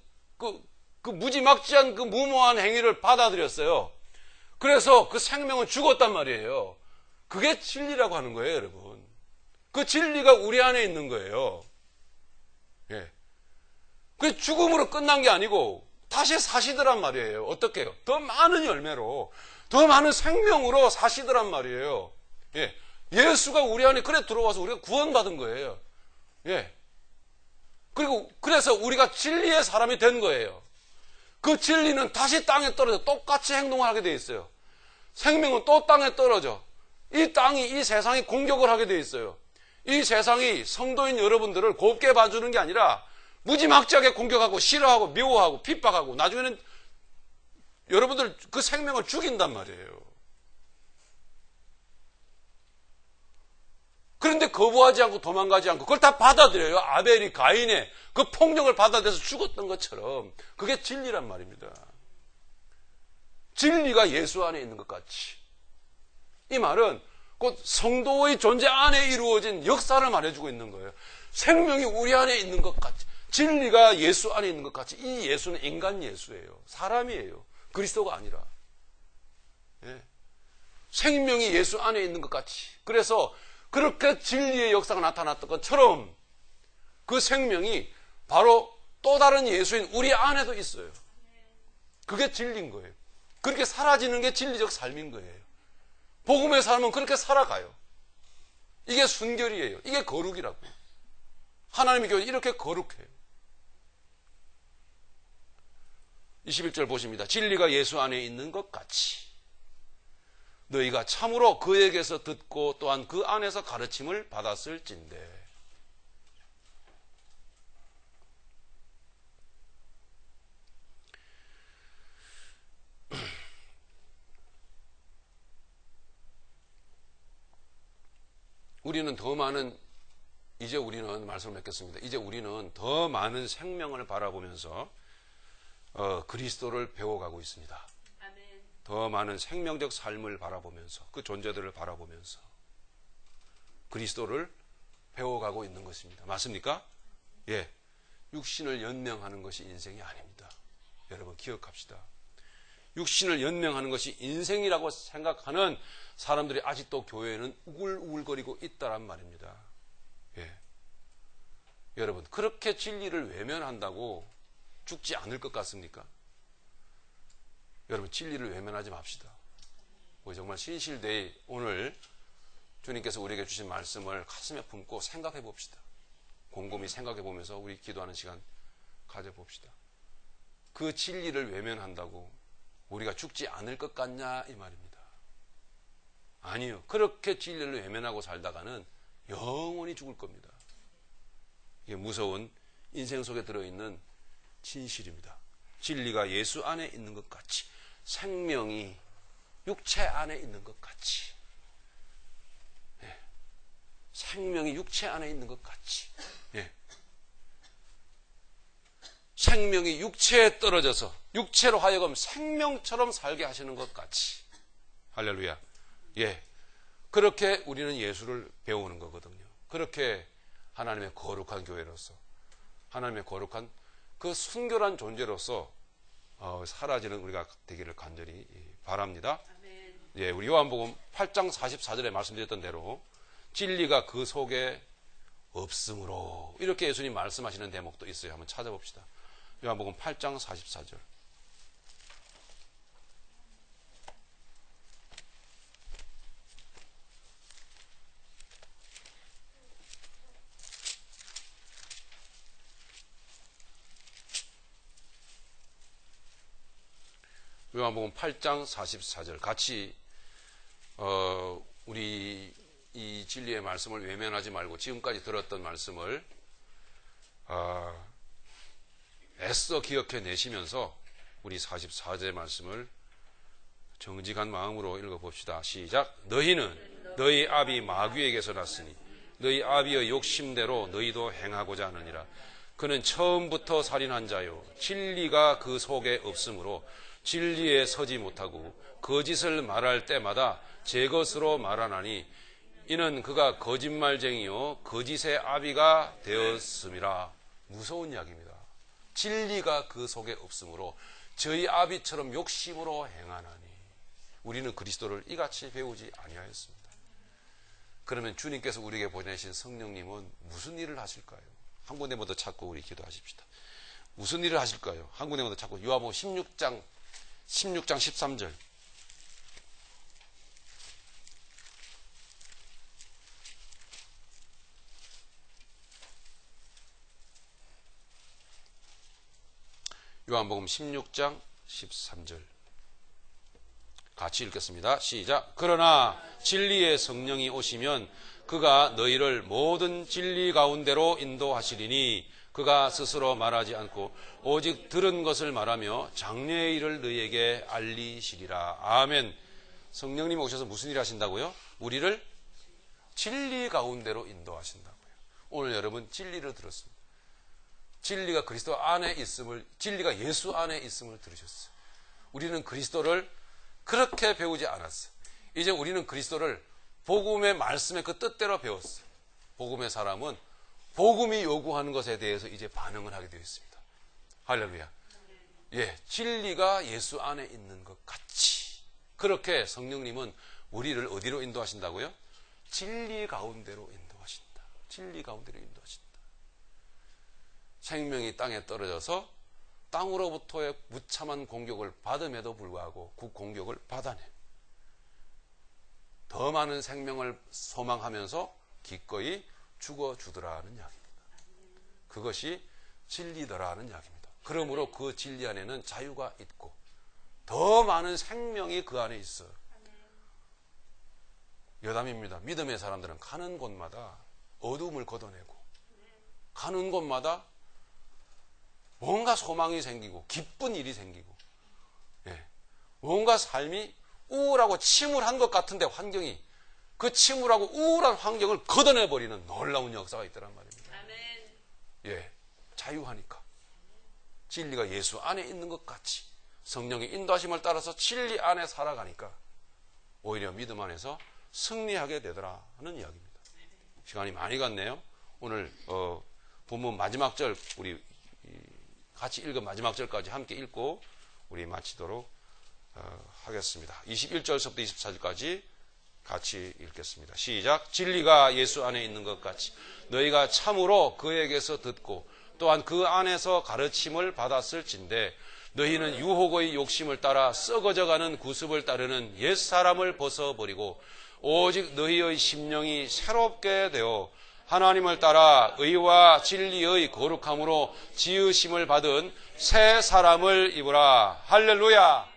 무지막지한 그 무모한 행위를 받아들였어요. 그래서 그 생명은 죽었단 말이에요. 그게 진리라고 하는 거예요, 여러분. 그 진리가 우리 안에 있는 거예요. 예. 그 죽음으로 끝난 게 아니고 다시 사시더란 말이에요. 어떻게 해요? 더 많은 열매로, 더 많은 생명으로 사시더란 말이에요. 예. 예수가 우리 안에 그래 들어와서 우리가 구원받은 거예요. 예. 그래서 우리가 진리의 사람이 된 거예요. 그 진리는 다시 땅에 떨어져 똑같이 행동을 하게 돼 있어요. 생명은 또 땅에 떨어져. 이 세상이 공격을 하게 돼 있어요. 이 세상이 성도인 여러분들을 곱게 봐주는 게 아니라 무지막지하게 공격하고 싫어하고 미워하고 핍박하고 나중에는 여러분들 그 생명을 죽인단 말이에요. 그런데 거부하지 않고 도망가지 않고 그걸 다 받아들여요. 아벨이 가인의 그 폭력을 받아들여서 죽었던 것처럼. 그게 진리란 말입니다. 진리가 예수 안에 있는 것 같이. 이 말은 곧 성도의 존재 안에 이루어진 역사를 말해주고 있는 거예요. 생명이 우리 안에 있는 것 같이. 진리가 예수 안에 있는 것 같이. 이 예수는 인간 예수예요. 사람이에요. 그리스도가 아니라. 예. 생명이 예수 안에 있는 것 같이. 그래서 그렇게 진리의 역사가 나타났던 것처럼 그 생명이 바로 또 다른 예수인 우리 안에도 있어요. 그게 진리인 거예요. 그렇게 사라지는 게 진리적 삶인 거예요. 복음의 삶은 그렇게 살아가요. 이게 순결이에요. 이게 거룩이라고. 하나님의 교회는 이렇게 거룩해요. 21절 보십니다. 진리가 예수 안에 있는 것 같이 너희가 참으로 그에게서 듣고 또한 그 안에서 가르침을 받았을진대. 우리는 더 많은, 이제 우리는 말씀을 맺겠습니다. 이제 우리는 더 많은 생명을 바라보면서 그리스도를 배워가고 있습니다. 더 많은 생명적 삶을 바라보면서 그 존재들을 바라보면서 그리스도를 배워가고 있는 것입니다. 맞습니까? 예, 육신을 연명하는 것이 인생이 아닙니다. 여러분 기억합시다. 육신을 연명하는 것이 인생이라고 생각하는 사람들이 아직도 교회에는 우글우글거리고 있다란 말입니다. 예. 여러분 그렇게 진리를 외면한다고 죽지 않을 것 같습니까? 여러분 진리를 외면하지 맙시다. 우리 정말 신실되이 오늘 주님께서 우리에게 주신 말씀을 가슴에 품고 생각해 봅시다. 곰곰이 생각해 보면서 우리 기도하는 시간 가져봅시다. 그 진리를 외면한다고 우리가 죽지 않을 것 같냐 이 말입니다. 아니요. 그렇게 진리를 외면하고 살다가는 영원히 죽을 겁니다. 이게 무서운 인생 속에 들어있는 진실입니다. 진리가 예수 안에 있는 것 같이, 생명이 육체 안에 있는 것 같이, 예. 생명이 육체 안에 있는 것 같이, 예. 생명이 육체에 떨어져서 육체로 하여금 생명처럼 살게 하시는 것 같이, 할렐루야. 예, 그렇게 우리는 예수를 배우는 거거든요. 그렇게 하나님의 거룩한 교회로서, 하나님의 거룩한 그 순결한 존재로서 사라지는 우리가 되기를 간절히 바랍니다. 예, 우리 요한복음 8장 44절에 말씀드렸던 대로 진리가 그 속에 없으므로 이렇게 예수님 말씀하시는 대목도 있어요. 한번 찾아봅시다. 요한복음 8장 44절. 요한복음 8장 44절 같이 우리 이 진리의 말씀을 외면하지 말고 지금까지 들었던 말씀을 애써 기억해 내시면서 우리 44절 말씀을 정직한 마음으로 읽어봅시다. 시작. 너희는 너희 아비 마귀에게서 났으니 너희 아비의 욕심대로 너희도 행하고자 하느니라. 그는 처음부터 살인한 자요 진리가 그 속에 없으므로 진리에 서지 못하고 거짓을 말할 때마다 제 것으로 말하나니 이는 그가 거짓말쟁이요 거짓의 아비가 되었음이라. 무서운 이야기입니다. 진리가 그 속에 없으므로 저희 아비처럼 욕심으로 행하나니. 우리는 그리스도를 이같이 배우지 아니하였습니다. 그러면 주님께서 우리에게 보내신 성령님은 무슨 일을 하실까요? 한 군데마다 찾고 우리 기도하십시다. 무슨 일을 하실까요? 한 군데마다 찾고 요한복음 16장 13절. 요한복음 16장 13절. 같이 읽겠습니다. 시작. 그러나 진리의 성령이 오시면 그가 너희를 모든 진리 가운데로 인도하시리니 그가 스스로 말하지 않고 오직 들은 것을 말하며 장래의 일을 너희에게 알리시리라. 아멘. 성령님이 오셔서 무슨 일 하신다고요? 우리를 진리 가운데로 인도하신다고요. 오늘 여러분 진리를 들었습니다. 진리가 그리스도 안에 있음을, 진리가 예수 안에 있음을 들으셨어요. 우리는 그리스도를 그렇게 배우지 않았어요. 이제 우리는 그리스도를 복음의 말씀의 그 뜻대로 배웠어요. 복음의 사람은 복음이 요구하는 것에 대해서 이제 반응을 하게 되어 있습니다. 할렐루야. 예, 진리가 예수 안에 있는 것 같이 그렇게 성령님은 우리를 어디로 인도하신다고요? 진리 가운데로 인도하신다. 진리 가운데로 인도하신다. 생명이 땅에 떨어져서 땅으로부터의 무참한 공격을 받음에도 불구하고 그 공격을 받아내 더 많은 생명을 소망하면서 기꺼이 죽어주더라는 이야기입니다. 그것이 진리더라는 이야기입니다. 그러므로 그 진리 안에는 자유가 있고 더 많은 생명이 그 안에 있어요. 여담입니다. 믿음의 사람들은 가는 곳마다 어둠을 걷어내고 가는 곳마다 뭔가 소망이 생기고 기쁜 일이 생기고, 예, 뭔가 삶이 우울하고 침울한 것 같은데 환경이 그 침울하고 우울한 환경을 걷어내버리는 놀라운 역사가 있더란 말입니다. 예, 자유하니까 진리가 예수 안에 있는 것 같이 성령의 인도하심을 따라서 진리 안에 살아가니까 오히려 믿음 안에서 승리하게 되더라 하는 이야기입니다. 시간이 많이 갔네요. 오늘 본문 마지막 절 우리 같이 읽은 마지막 절까지 함께 읽고 우리 마치도록 하겠습니다. 21절부터 24절까지 같이 읽겠습니다. 시작. 진리가 예수 안에 있는 것 같이 너희가 참으로 그에게서 듣고 또한 그 안에서 가르침을 받았을진대 너희는 유혹의 욕심을 따라 썩어져가는 구습을 따르는 옛사람을 벗어버리고 오직 너희의 심령이 새롭게 되어 하나님을 따라 의와 진리의 거룩함으로 지으심을 받은 새 사람을 입으라. 할렐루야.